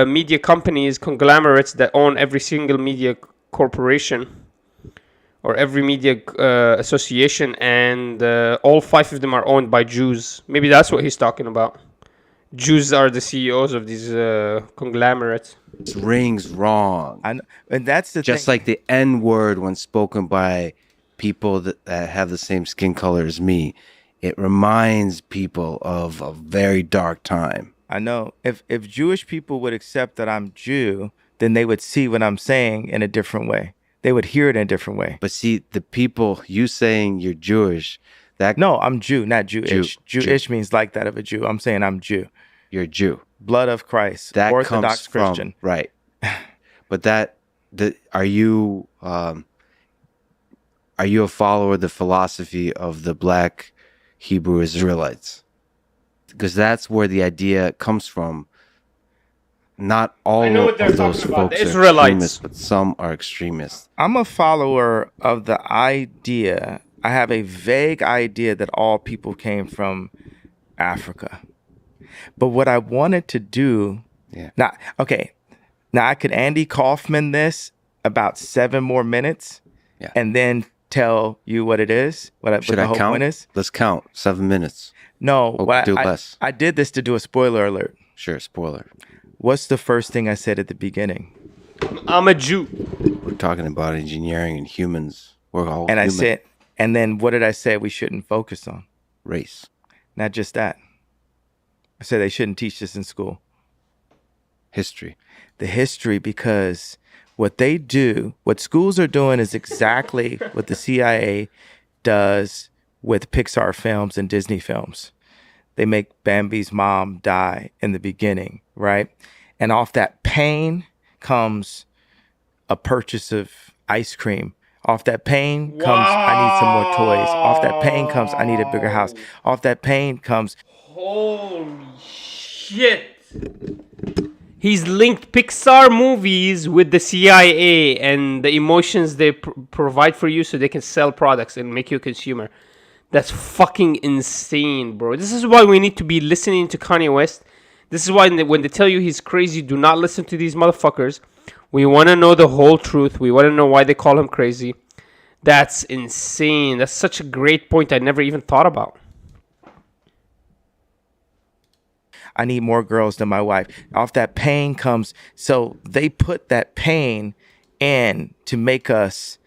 media companies, conglomerates, that own every single media corporation or every media association, and all 5 of them are owned by Jews. Maybe that's what he's talking about. Jews are the CEOs of these conglomerates. It rings wrong. And that's the just thing. like the N word when spoken by people that have the same skin color as me. It reminds people of a very dark time. I know. If Jewish people would accept that I'm Jew, then they would see what I'm saying in a different way. They would hear it in a different way. But see, the people, you saying you're Jewish, No, I'm Jew, not Jewish. Jewish means like that of a Jew. I'm saying I'm Jew. You're a Jew. Blood of Christ. That Orthodox comes from, Christian. Right. But are you a follower of the philosophy of the Black Hebrew Israelites? Because that's where the idea comes from. Not all of those folks are extremists, but some are extremists. I'm a follower of the idea. I have a vague idea that all people came from Africa. But what I wanted to do, now I could Andy Kaufman this about 7 more minutes, and then tell you what it is, what the whole point is. Let's count 7 minutes. No, do less. I did this to do a spoiler alert. Sure, spoiler. What's the first thing I said at the beginning? I'm a Jew. We're talking about engineering and humans. We're all and human. And then what did I say we shouldn't focus on? Race. Not just that. I said they shouldn't teach this in school. History. The history, because what they do, what schools are doing is exactly what the CIA does with Pixar films and Disney films. They make Bambi's mom die in the beginning, right? And off that pain comes a purchase of ice cream. Off that pain comes, I need some more toys. Off that pain comes, I need a bigger house. Off that pain comes, holy shit. He's linked Pixar movies with the CIA and the emotions they provide for you so they can sell products and make you a consumer. That's fucking insane, bro. This is why we need to be listening to Kanye West. This is why when they tell you he's crazy, do not listen to these motherfuckers. We want to know the whole truth. We want to know why they call him crazy. That's insane. That's such a great point I never even thought about. I need more girls than my wife. Off that pain comes, so they put that pain in to make us,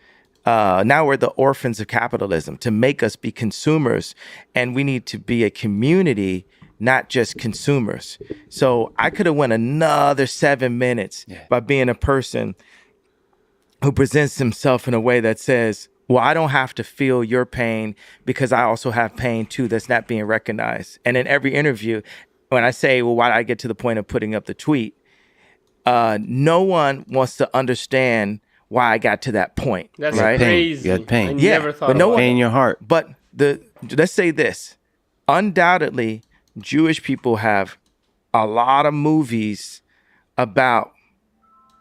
now we're the orphans of capitalism, to make us be consumers. And we need to be a community, not just consumers. So I could have went another 7 minutes by being a person who presents himself in a way that says, Well, I don't have to feel your pain because I also have pain too that's not being recognized. And in every interview, when I say, well, why did I get to the point of putting up the tweet? No one wants to understand why I got to that point. That's right? crazy. You had pain. I Yeah, never thought but no about one- Pain in your heart. But let's say this. Undoubtedly, Jewish people have a lot of movies about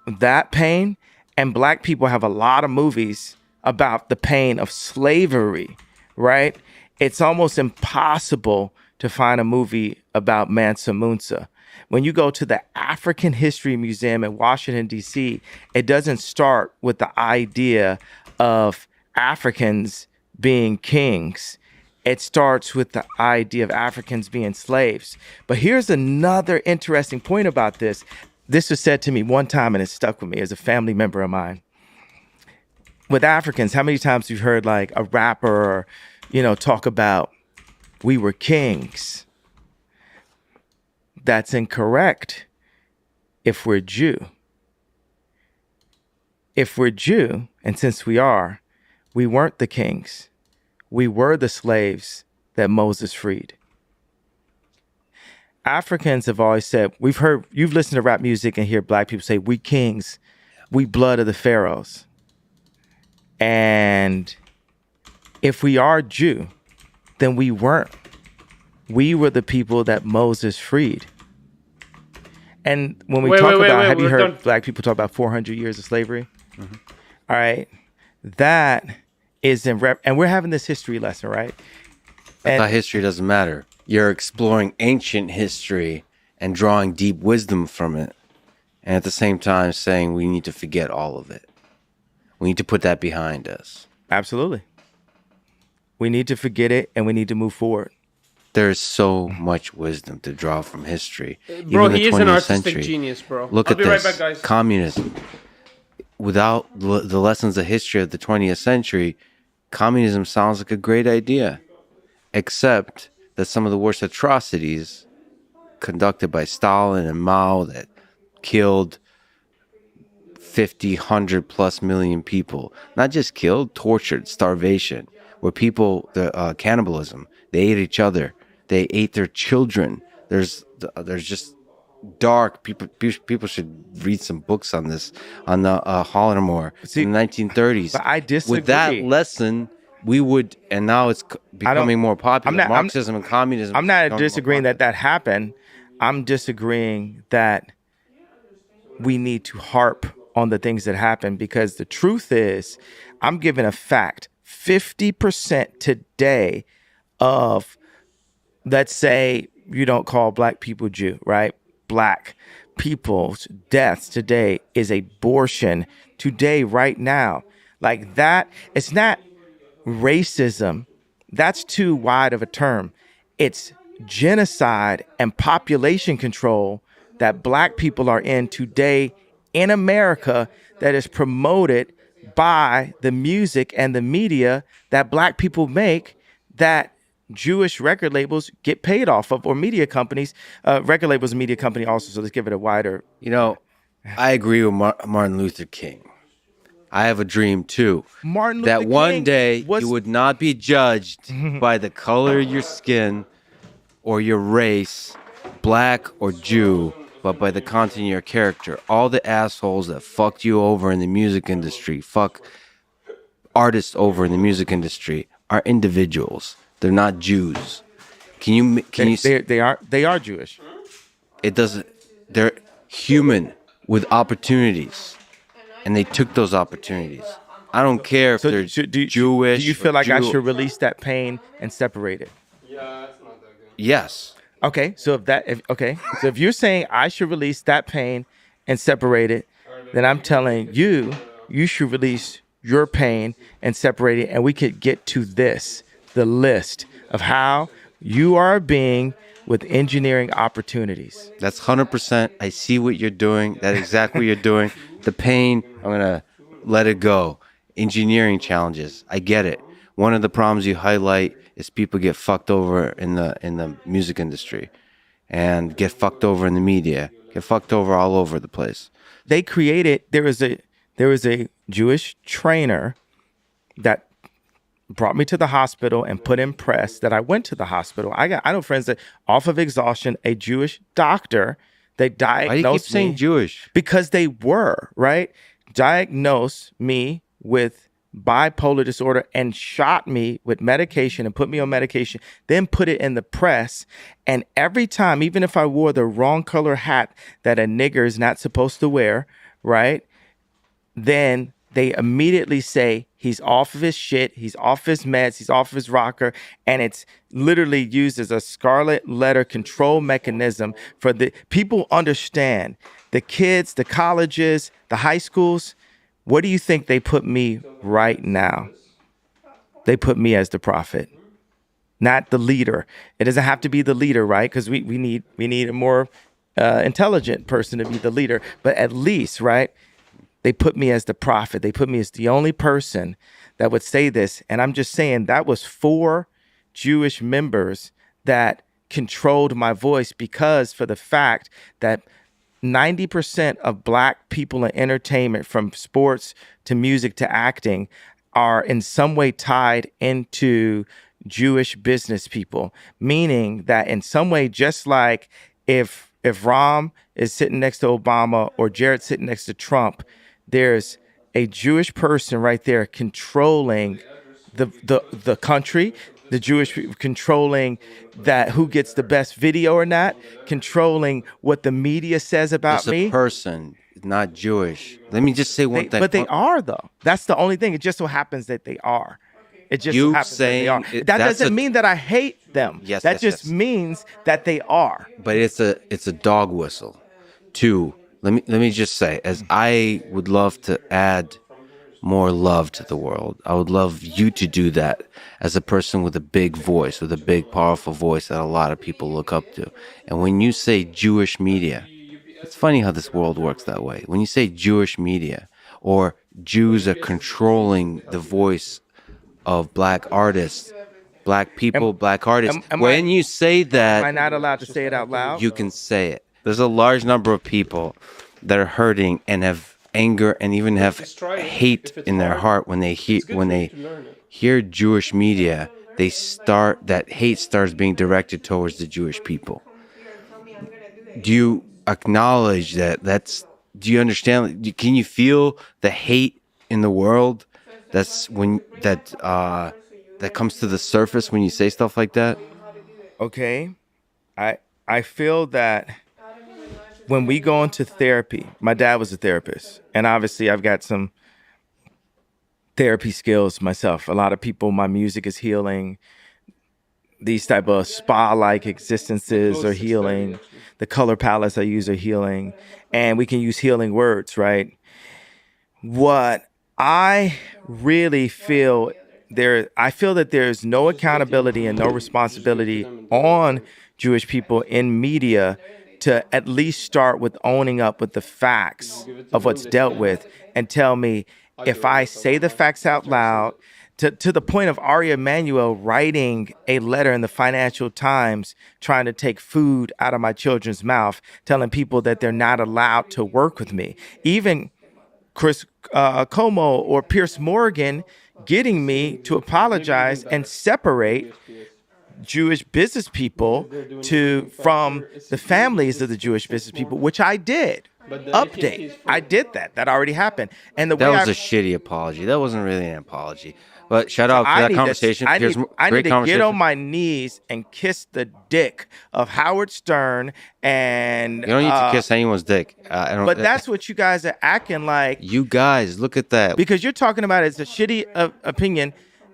that pain, and Black people have a lot of movies about the pain of slavery, right? It's almost impossible to find a movie about Mansa Musa. When you go to the African History Museum in Washington, D.C., it doesn't start with the idea of Africans being kings. It starts with the idea of Africans being slaves. But here's another interesting point about this. This was said to me one time and it stuck with me as a family member of mine. With Africans, how many times you've heard like a rapper, talk about we were kings? That's incorrect if we're Jew. If we're Jew, and since we are, we weren't the kings. We were the slaves that Moses freed. Africans have always said, you've listened to rap music and hear Black people say, we kings, we blood of the pharaohs. And if we are Jew, then we weren't. We were the people that Moses freed. And when we talk about, have you heard Black people talk about 400 years of slavery? Mm-hmm. All right. That is and we're having this history lesson, right? I thought history doesn't matter. You're exploring ancient history and drawing deep wisdom from it. And at the same time saying we need to forget all of it. We need to put that behind us. Absolutely. We need to forget it and we need to move forward. There's so much wisdom to draw from history. Bro, Even he the is an 20th artistic century. genius, bro. Look I'll at be this. right back, guys. Communism. Without the lessons of history of the 20th century, communism sounds like a great idea. Except that some of the worst atrocities conducted by Stalin and Mao that killed 50, 100 plus million people. Not just killed, tortured, starvation. Where people, cannibalism, they ate each other. They ate their children. There's just dark people should read some books on this, on the Holodomor in the 1930s. But I disagree. With that lesson, we would, and now it's becoming more popular. Marxism and communism. I'm not disagreeing that happened. I'm disagreeing that we need to harp on the things that happened, because the truth is, I'm giving a fact. 50% today of, let's say you don't call Black people Jew, right? Black people's deaths today is abortion today, right now. Like that, it's not racism. That's too wide of a term. It's genocide and population control that Black people are in today in America that is promoted by the music and the media that Black people make, that Jewish record labels get paid off of, or media companies. Record labels and media company also, so let's give it a wider. I agree with Martin Luther King. I have a dream too. Martin Luther that one King day you would not be judged by the color of your skin or your race, Black or Jew, but by the content of your character. All the assholes that fucked you over in the music industry, fuck artists over in the music industry, are individuals. They're not Jews. They are Jewish. It doesn't. They're human with opportunities, and they took those opportunities. I don't care if they're Jewish. Do you feel like I should release that pain and separate it? Yeah, it's not that good. Yes. Okay, so if you're saying I should release that pain and separate it, then I'm telling you should release your pain and separate it, and we could get to the list of how you are a being with engineering opportunities. That's 100%. I see what you're doing. That's exactly what you're doing. The pain, I'm going to let it go. Engineering challenges, I get it. One of the problems you highlight is people get fucked over in the music industry and get fucked over in the media, get fucked over all over the place. They created, there was a Jewish trainer that brought me to the hospital and put in press that I went to the hospital. I know friends that off of exhaustion, a Jewish doctor, they diagnosed Why do you keep saying me Jewish? because they were, right? Diagnosed me with bipolar disorder and shot me with medication and put me on medication, then put it in the press. And every time, even if I wore the wrong color hat that a nigger is not supposed to wear, right? Then they immediately say he's off of his shit, he's off his meds, he's off of his rocker, and it's literally used as a scarlet letter control mechanism for the people. Understand the kids, the colleges, the high schools. What do you think they put me right now? They put me as the prophet, not the leader. It doesn't have to be the leader, right? Because we need a more intelligent person to be the leader, but at least, right? They put me as the prophet. They put me as the only person that would say this. And I'm just saying that was 4 Jewish members that controlled my voice, because for the fact that 90% of Black people in entertainment, from sports to music to acting, are in some way tied into Jewish business people, meaning that in some way, just like if Ram is sitting next to Obama or Jared sitting next to Trump, there's a Jewish person right there controlling the country, the Jewish people controlling that who gets the best video or not, controlling what the media says about me. It's a person, not Jewish. Let me just say one thing. But they are, though. That's the only thing. It just so happens that they are. It just so happens that they are. That doesn't mean that I hate them. Yes, that just means that they are. But it's a dog whistle. 2. Let me just say, as I would love to add more love to the world, I would love you to do that as a person with a big voice, with a big, powerful voice that a lot of people look up to. And when you say Jewish media, it's funny how this world works that way. When you say Jewish media, or Jews are controlling the voice of Black artists, Black people, Black artists, when you say that, am I not allowed to say it out loud? you can say it. There's a large number of people that are hurting and have anger and even have hate in their heart when they hear Jewish media. That hate starts being directed towards the Jewish people. Do you acknowledge that? Do you understand? Can you feel the hate in the world? That comes to the surface when you say stuff like that. Okay, I feel that when we go into therapy, my dad was a therapist, and obviously I've got some therapy skills myself. A lot of people, my music is healing. These type of spa-like existences are healing. The color palettes I use are healing, and we can use healing words, right? What I really feel I feel that there's no accountability and no responsibility on Jewish people in media to at least start with owning up with the facts of what's dealt with and tell me if I say the facts out loud, to the point of Ari Emanuel writing a letter in the Financial Times trying to take food out of my children's mouth, telling people that they're not allowed to work with me. Even Chris Como or Pierce Morgan getting me to apologize and separate Jewish business people from the families of the Jewish business people, which I did. Update. I did that. That already happened. And that was a shitty apology. That wasn't really an apology. But shout out to that conversation. I need to get on my knees and kiss the dick of Howard Stern. And you don't need to kiss anyone's dick. But that's what you guys are acting like. You guys, look at that. Because you're talking about it's a shitty opinion,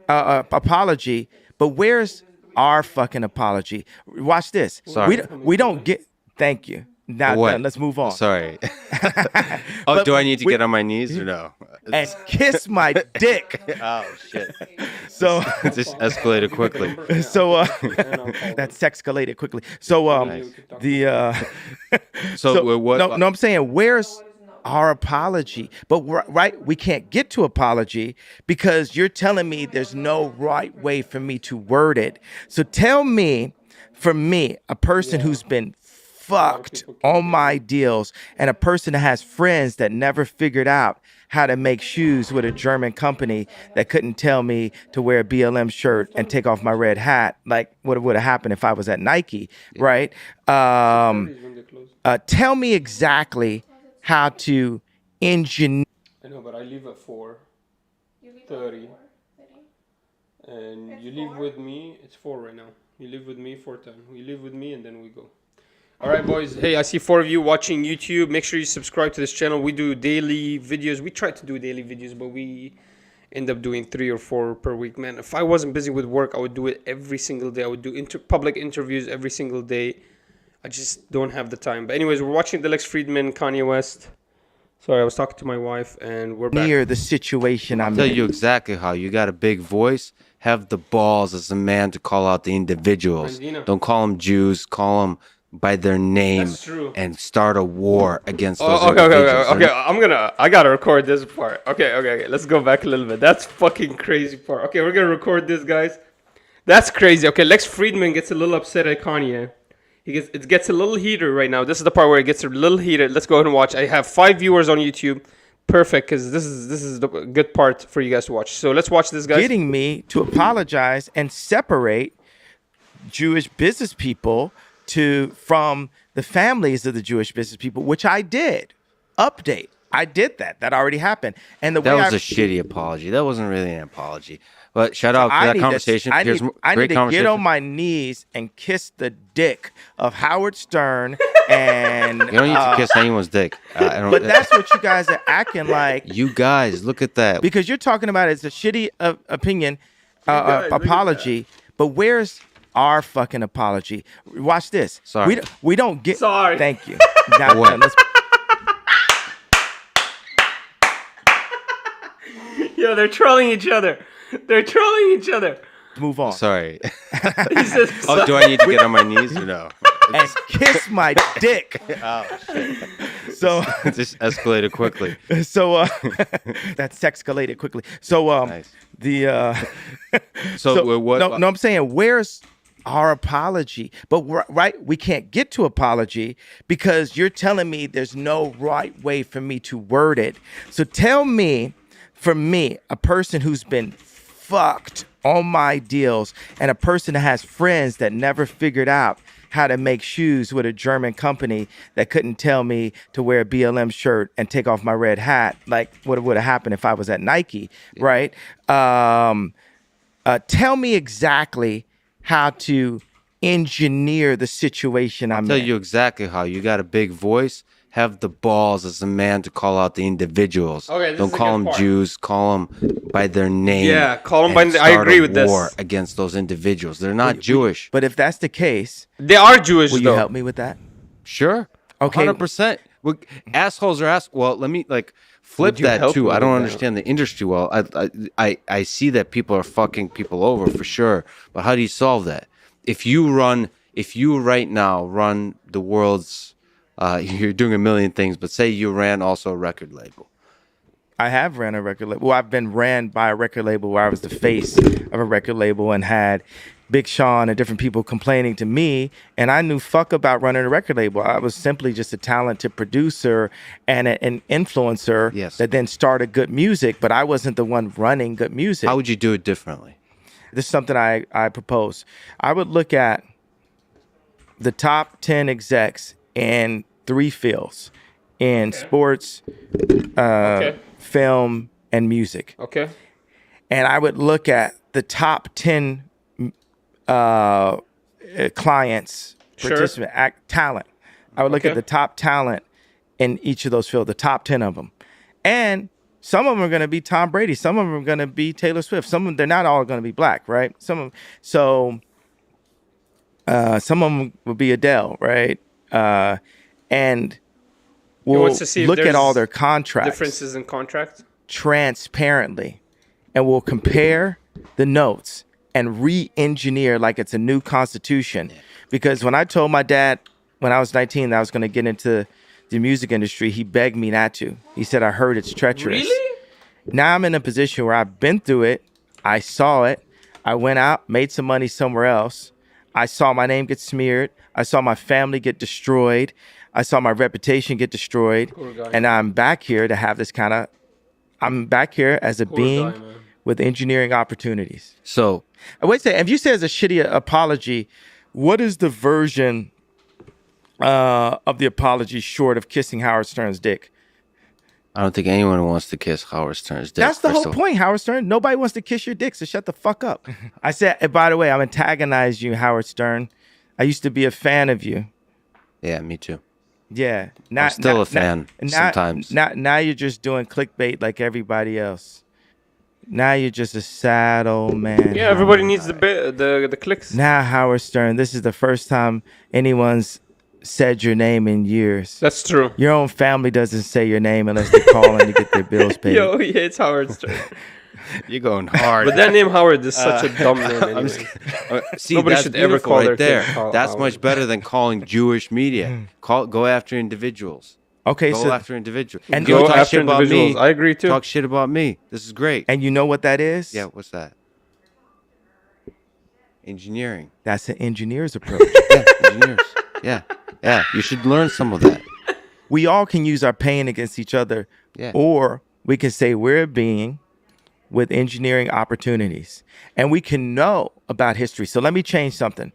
apology. But where's our fucking apology? Watch this. Sorry. We don't get. Thank you. Now done. Let's move on. Sorry. Do I need to get on my knees or no? And kiss my dick. Oh shit. So this escalated quickly. So that's escalated quickly. So nice. what? No, I'm saying where's our apology? But right, we can't get to apology because you're telling me there's no right way for me to word it. So tell me, for me, a person who's been fucked on my deals, and a person that has friends that never figured out how to make shoes with a German company that couldn't tell me to wear a BLM shirt and take off my red hat, like what would have happened if I was at Nike, right? Tell me exactly how to engineer. I know, but I leave at 4:30. And you leave with me. It's 4 right now. You leave with me 4:10. You leave with me and then we go. All right, boys. Hey, I see 4 of you watching YouTube. Make sure you subscribe to this channel. We do daily videos. We try to do daily videos, but we end up doing 3 or 4 per week, man. If I wasn't busy with work, I would do it every single day. I would do public interviews every single day. I just don't have the time. But anyways, we're watching the Lex Fridman, Kanye West. Sorry, I was talking to my wife, and we're back. Near the situation I'm I'll tell in. you exactly how. You got a big voice. Have the balls as a man to call out the individuals. Mandina. Don't call them Jews. Call them by their name. That's true. And start a war against those Okay. individuals. I gotta record this part. Okay. Let's go back a little bit. That's fucking crazy part. Okay, we're gonna record this, guys. That's crazy. Okay, Lex Fridman gets a little upset at Kanye. It gets a little heated right now. This is the part where it gets a little heated. Let's go ahead and watch. I have 5 viewers on YouTube. Perfect, because this is the good part for you guys to watch. So let's watch this, guys. Getting me to apologize and separate Jewish business people from the families of the Jewish business people, which I did. Update. I did that. That already happened. And the That way was a shitty apology. That wasn't really an apology. But shout out to that conversation. I need Great to conversation. get on my knees and kiss the dick of Howard Stern and You don't need to kiss anyone's dick. I don't, but that's what you guys are acting like. You guys, look at that. Because you're talking about it's a shitty opinion, apology. But where's our fucking apology? Watch this. Sorry. We don't get. Sorry. Thank you. Now, What? let's Yo, they're trolling each other. move on. Sorry. He says, Oh, do I need to get on my knees or no? And kiss my dick. Oh, shit. So It just escalated quickly. that's escalated quickly. So Nice. So what? No, I'm saying where's our apology? But right, we can't get to apology because you're telling me there's no right way for me to word it. So tell me, for me, a person who's been fucked on my deals and a person that has friends that never figured out how to make shoes with a German company that couldn't tell me to wear a BLM shirt and take off my red hat, like what would have happened if I was at Nike, right? Tell me exactly how to engineer the situation I'm in. I'll tell you exactly how. You got a big voice. Have the balls as a man to call out the individuals. Okay, this Don't is a call good them part. Jews. Call them by their name. Yeah, call 'em and by the- I start agree a with this. war against those individuals. They're not Jewish. But if that's the case, they are Jewish, will though. you help me with that? Sure. Okay. 100%. Assholes are Well, let me flip Would you that help too. me I with don't that? understand the industry well. I see that people are fucking people over for sure. But how do you solve that? If you right now run the world's you're doing a million things, but say you ran also a record label. I have ran a record label. Well, I've been ran by a record label where I was the face of a record label and had Big Sean and different people complaining to me, and I knew fuck about running a record label. I was simply just a talented producer and an influencer Yes. that then started good music, but I wasn't the one running good music. How would you do it differently? This is something I propose. I would look at the top 10 execs in 3 fields, in sports, film, and music. Okay. And I would look at the top 10 clients, Sure. participant, talent. I would look Okay. at the top talent in each of those fields, the top 10 of them. And some of them are going to be Tom Brady. Some of them are going to be Taylor Swift. Some of them, they're not all going to be black, right? Some of them will be Adele, right? And we'll wants to see if look at there's all their contracts Differences in contract. transparently, and we'll compare the notes and re-engineer like it's a new constitution. Because when I told my dad when I was 19 that I was going to get into the music industry, he begged me not to. He said, I heard it's treacherous. Really? Now I'm in a position where I've been through it. I saw it. I went out, made some money somewhere else. I saw my name get smeared. I saw my family get destroyed. I saw my reputation get destroyed. And I'm back here to have this kind of, I'm back here as a being with engineering opportunities. So, Wait a second. If you say it's a shitty apology, what is the version of the apology short of kissing Howard Stern's dick? I don't think anyone wants to kiss Howard Stern's dick. That's the whole point, Howard Stern. Nobody wants to kiss your dick, so shut the fuck up. I said, by the way, I'm antagonizing you, Howard Stern. I used to be a fan of you. Yeah, me too. Yeah. I'm still a fan sometimes. Now you're just doing clickbait like everybody else. Now you're just a sad old man. Yeah, everybody needs the clicks. Now, Howard Stern, this is the first time anyone's said your name in years. That's true. Your own family doesn't say your name unless they call in to get their bills paid. Yo, yeah, it's Howard Stern. You're going hard. But that name Howard is such a dumb name anyway. See, Nobody that's should ever beautiful call right their there. kid That's Howard. much better than calling Jewish media. Go after individuals. Okay, Go so after individuals. and You Go talk after shit about individuals. me. I agree too. Talk shit about me. This is great. and you know what that is? Yeah, what's that? Engineering. That's an engineer's approach. Yeah, engineers. Yeah. You should learn some of that. We all can use our pain against each other, Yeah. or we can say we're a being with engineering opportunities, and we can know about history. So let me change something.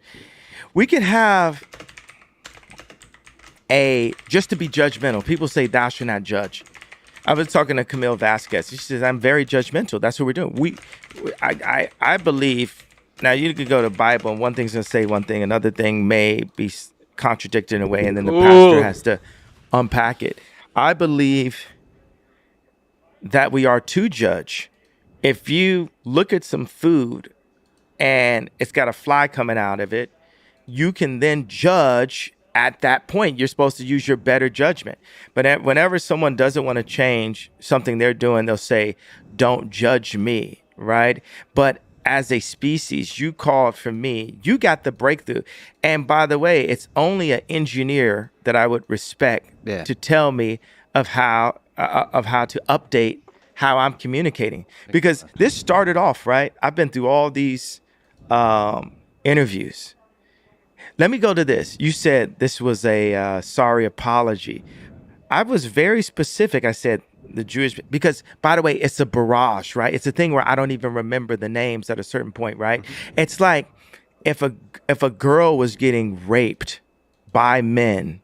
We can have just to be judgmental. People say thou shalt not judge. I was talking to Camille Vasquez. She says, I'm very judgmental. That's what we're doing. I believe, now you could go to the Bible and one thing's going to say one thing, another thing may be contradicted in a way, and then the pastor has to unpack it. I believe that we are to judge. If you look at some food and it's got a fly coming out of it, you can then judge. At that point, you're supposed to use your better judgment. But whenever someone doesn't want to change something they're doing, they'll say, don't judge me, right? But as a species, you called for me. You got the breakthrough. And by the way, it's only an engineer that I would respect to tell me of how to update how I'm communicating. Because this started off, right? I've been through all these interviews. Let me go to this. You said this was a sorry apology. I was very specific. I said the Jewish, because by the way, it's a barrage, right? It's a thing where I don't even remember the names at a certain point, right? It's like if a girl was getting raped by men,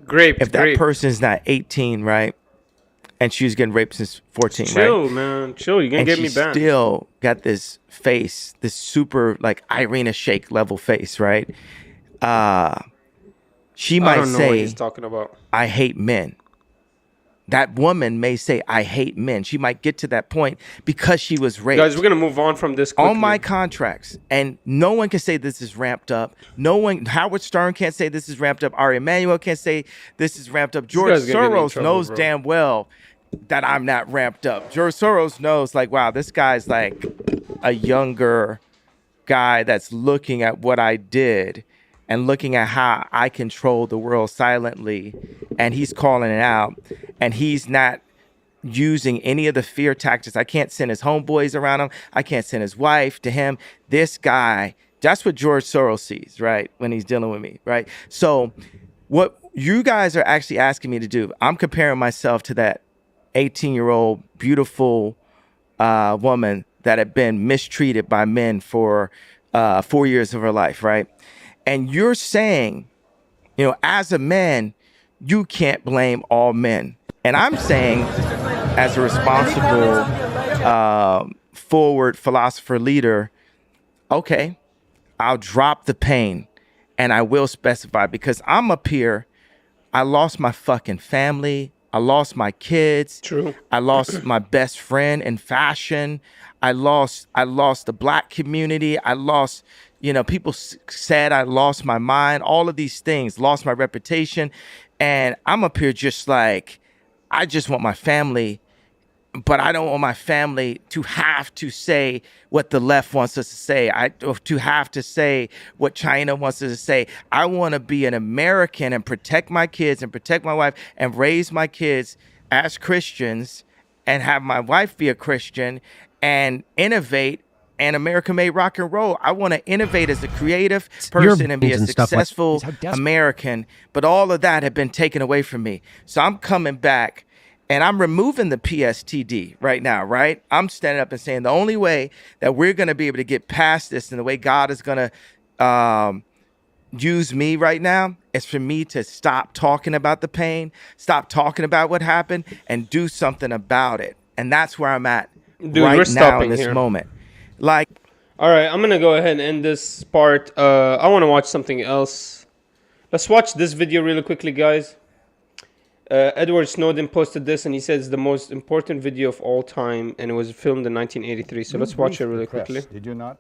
if that person's not 18, right? And she was getting raped since 14, Chill, right? man. Chill. You're going to get me banned. Still got this face, this super like Irina Shayk level face, right? She might I don't know say, what he's talking about. I hate men. That woman may say, I hate men. She might get to that point because she was raped. Guys, we're going to move on from this quickly. On my contracts, and no one can say this is ramped up. No one, Howard Stern can't say this is ramped up. Ari Emanuel can't say this is ramped up. George Soros knows damn well that I'm not ramped up. George Soros knows, like, wow, this guy's like a younger guy that's looking at what I did and looking at how I control the world silently, and he's calling it out, and he's not using any of the fear tactics. I can't send his homeboys around him. I can't send his wife to him. This guy, that's what George Soros sees, right, when he's dealing with me, right? So what you guys are actually asking me to do, I'm comparing myself to that 18-year-old beautiful woman that had been mistreated by men for 4 years of her life, right? And you're saying, you know, as a man, you can't blame all men. And I'm saying, as a responsible, forward philosopher leader, okay, I'll drop the pain and I will specify, because I'm up here. I lost my fucking family. I lost my kids. True. I lost my best friend in fashion. I lost the black community. I lost, people said I lost my mind. All of these things, lost my reputation. And I'm up here just like, I just want my family, but I don't want my family to have to say what the left wants us to say. Or to have to say what China wants us to say. I want to be an American and protect my kids and protect my wife and raise my kids as Christians and have my wife be a Christian and innovate and America made rock and roll. I want to innovate as a creative person and be a successful American, but all of that had been taken away from me. So I'm coming back and I'm removing the PSTD right now, right? I'm standing up and saying the only way that we're going to be able to get past this and the way God is going to use me right now is for me to stop talking about the pain, stop talking about what happened, and do something about it. And that's where I'm at right now in this moment. Like, all right, I'm gonna go ahead and end this part. I want to watch something else. Let's watch this video really quickly, guys. Edward Snowden posted this, and he said it's the most important video of all time, and it was filmed in 1983. So let's watch it really quickly. Did you not?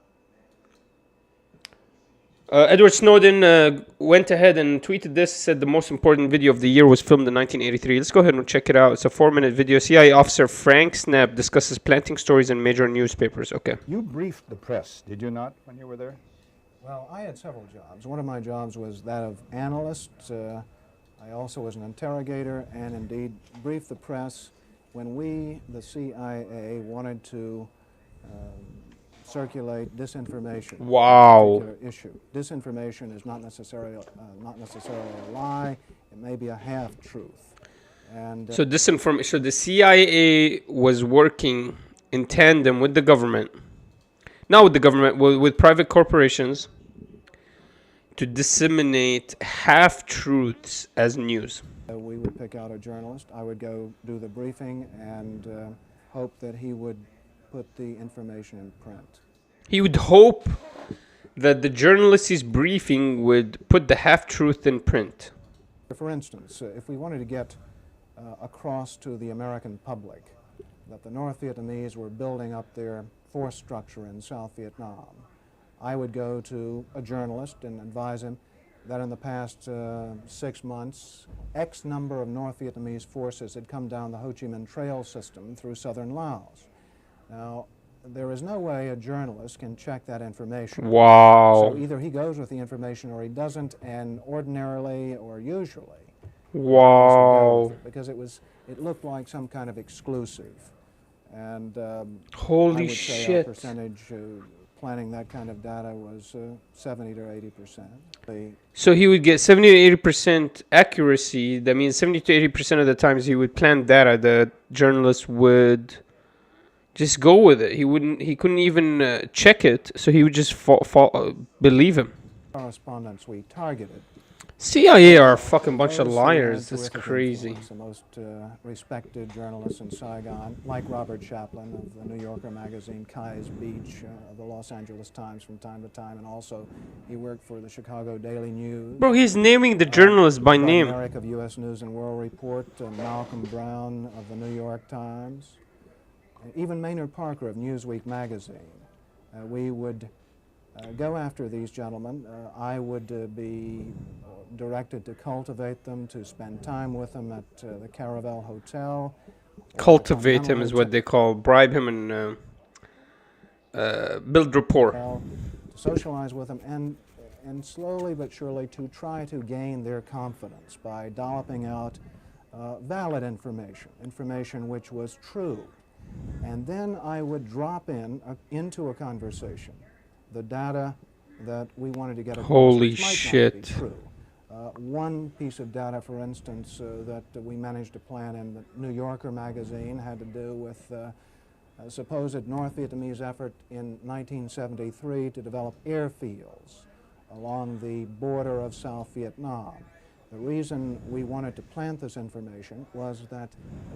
Edward Snowden went ahead and tweeted this, said the most important video of the year was filmed in 1983. Let's go ahead and check it out. It's a 4-minute video. CIA officer Frank Snapp discusses planting stories in major newspapers. Okay. You briefed the press, did you not, when you were there? Well, I had several jobs. One of my jobs was that of analyst. I also was an interrogator and indeed briefed the press when we, the CIA, wanted to circulate disinformation. Wow. On a particular issue. Disinformation is not necessarily a lie. It may be a half-truth. And so disinformation. So the CIA was working in tandem with the government, not with the government, with private corporations, to disseminate half-truths as news. We would pick out a journalist. I would go do the briefing and hope that he would put the information in print. He would hope that the journalist he's briefing would put the half-truth in print. For instance, if we wanted to get across to the American public that the North Vietnamese were building up their force structure in South Vietnam, I would go to a journalist and advise him that in the past 6 months, X number of North Vietnamese forces had come down the Ho Chi Minh Trail system through southern Laos. Now, there is no way a journalist can check that information. Wow. So either he goes with the information or he doesn't, and ordinarily or usually, wow, because it looked like some kind of exclusive. And holy I would say shit. our percentage planning that kind of data was 70 to 80%. So he would get 70 to 80% accuracy. That means 70 to 80% of the times he would plant data, the journalist would just go with it. He couldn't even check it, so he would just believe him. Correspondents we targeted. CIA are a fucking bunch of liars. That's crazy. The most respected journalists in Saigon, like Robert Chaplin of the New Yorker magazine, Kai's Beach of the Los Angeles Times from time to time, and also he worked for the Chicago Daily News. Bro, he's naming the journalist by name. Eric of U.S. News and World Report, Malcolm Brown of the New York Times, even Maynard Parker of Newsweek magazine. We would go after these gentlemen. I would be directed to cultivate them, to spend time with them at the Caravel Hotel. Cultivate him is what they call, bribe him and build rapport. To socialize with them and slowly but surely to try to gain their confidence by dolloping out valid information which was true. And then I would drop into a conversation the data that we wanted to get across. Holy shit. Not be true. One piece of data, for instance, that we managed to plant in the New Yorker magazine had to do with a supposed North Vietnamese effort in 1973 to develop airfields along the border of South Vietnam. The reason we wanted to plant this information was that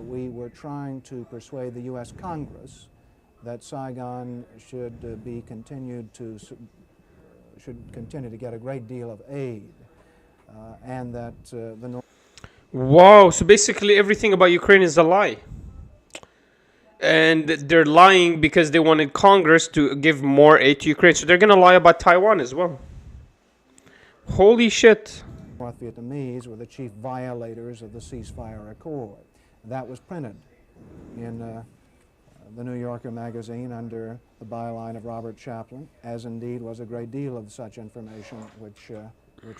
we were trying to persuade the U.S. Congress that Saigon should continue to get a great deal of aid, and that the North. Wow, so basically everything about Ukraine is a lie. And they're lying because they wanted Congress to give more aid to Ukraine. So they're going to lie about Taiwan as well. Holy shit. North Vietnamese were the chief violators of the ceasefire accord. That was printed in the New Yorker magazine under the byline of Robert Chaplin, as indeed was a great deal of such information which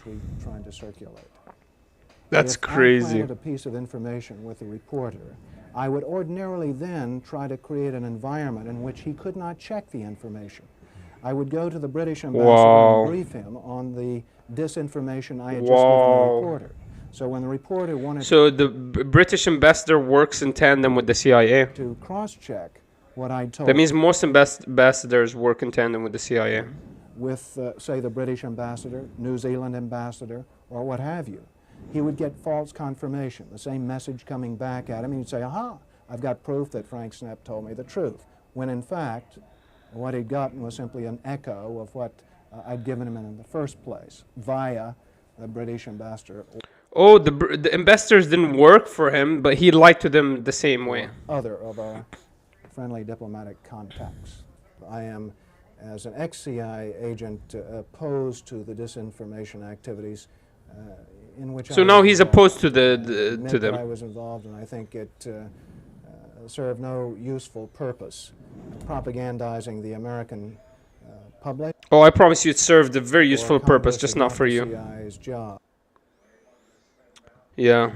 we tried to circulate. That's if crazy. I planted a piece of information with a reporter, I would ordinarily then try to create an environment in which he could not check the information. I would go to the British ambassador Wow. and brief him on the disinformation I had just given the reporter. So when the reporter wanted So the British ambassador works in tandem with the CIA. to cross-check what I'd told That means most ambassadors work in tandem with the CIA. with, say, the British ambassador, New Zealand ambassador, or what have you, he would get false confirmation, the same message coming back at him. He'd say, aha, I've got proof that Frank Snepp told me the truth, when in fact, what he'd gotten was simply an echo of what I'd given him in the first place, via the British ambassador Oh, the ambassadors didn't work for him, but he lied to them the same way. or other of our friendly diplomatic contacts. I am, as an ex-CIA agent, opposed to the disinformation activities in which So I now was he's involved. opposed to Admit to that I them. was involved, and I think it served no useful purpose, propagandizing the American public. Oh, I promise you, it served a very useful or purpose, Congress just is not for the you. CIA's job. Yeah.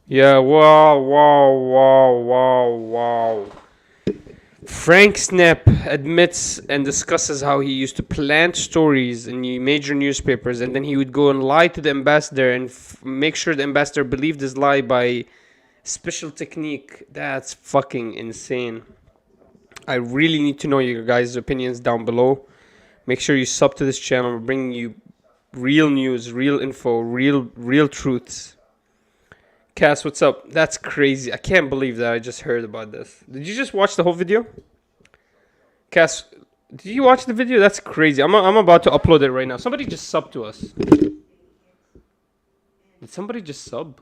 Yeah. Wow. Wow. Wow. Wow. Wow. Frank Snepp admits and discusses how he used to plant stories in the major newspapers, and then he would go and lie to the ambassador and make sure the ambassador believed his lie by special technique. That's fucking insane. I really need to know your guys' opinions down below. Make sure you sub to this channel. We're bringing you real news, real info, real truths. Cass, what's up? That's crazy. I can't believe that I just heard about this. Did you just watch the whole video? Cass, did you watch the video? That's crazy. I'm about to upload it right now. Somebody just sub to us. Did somebody just sub?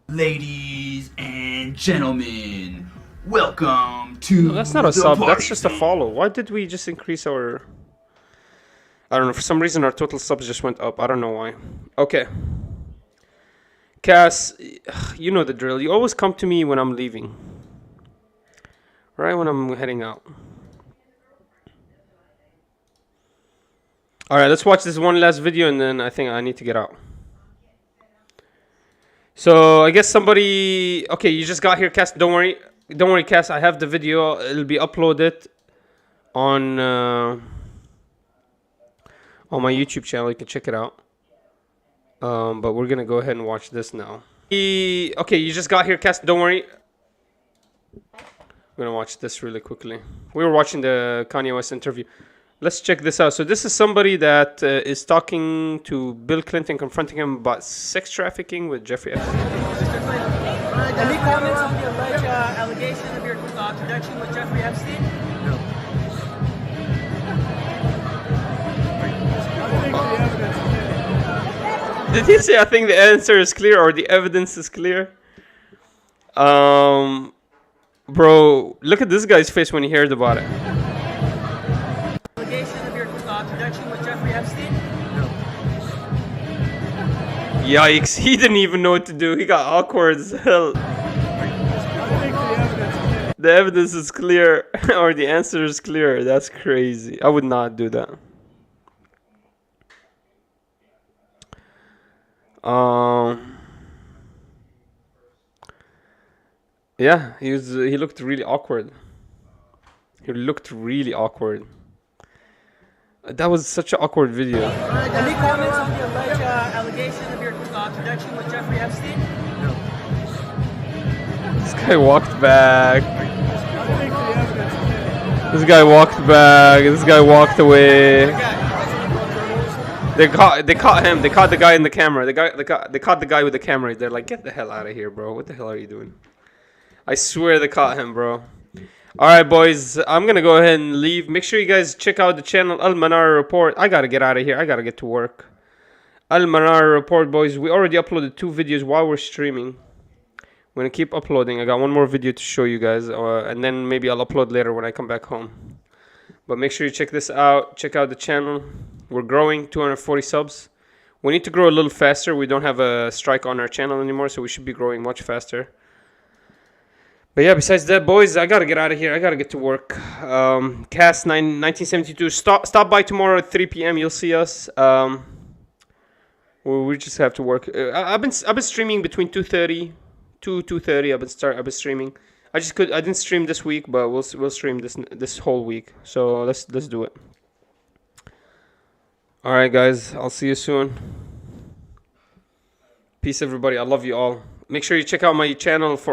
Ladies and gentlemen, welcome to No, that's not a the sub. That's party just a scene. follow. Why did we just increase our... I don't know. For some reason, our total subs just went up. I don't know why. Okay. Cass, you know the drill. You always come to me when I'm leaving. Right when I'm heading out. Alright, let's watch this one last video and then I think I need to get out. So, I guess somebody... Okay, you just got here, Cass. Don't worry. Don't worry, Cass. I have the video. It'll be uploaded on my YouTube channel. You can check it out. But we're gonna go ahead and watch this now. Okay, you just got here, Cass. Don't worry. We're gonna watch this really quickly. We were watching the Kanye West interview. Let's check this out. So this is somebody that is talking to Bill Clinton, confronting him about sex trafficking with Jeffrey Epstein. Any comments on the alleged allegation of your connection with Jeffrey Epstein? Did he say I think the answer is clear or the evidence is clear? Bro, look at this guy's face when he heard about it. Allegation of your connection with Jeffrey Epstein? Yikes, he didn't even know what to do. He got awkward as hell. The evidence is clear or the answer is clear. That's crazy. I would not do that. Yeah, he looked really awkward. He looked really awkward. That was such an awkward video. Any comments on the alleged allegation of your connection with Jeffrey Epstein? This guy walked back. This guy walked back. This guy walked away. They caught him. They caught the guy in the camera. They caught the guy with the camera. They're like, get the hell out of here, bro. What the hell are you doing? I swear they caught him, bro. Alright, boys. I'm going to go ahead and leave. Make sure you guys check out the channel, Al Manar Report. I got to get out of here. I got to get to work. Al Manar Report, boys. We already uploaded 2 videos while we're streaming. I'm going to keep uploading. I got one more video to show you guys. And then maybe I'll upload later when I come back home. But make sure you check this out. Check out the channel. We're growing 240 subs. We need to grow a little faster. We don't have a strike on our channel anymore, so we should be growing much faster. But yeah, besides that, boys, I gotta get out of here. I gotta get to work. Cast 1972. Stop by tomorrow at 3 p.m. You'll see us. We just have to work. I've been streaming between 2:30. I've been streaming. I didn't stream this week, but we'll stream this whole week. So let's do it. All right, guys. I'll see you soon. Peace, everybody. I love you all. Make sure you check out my channel for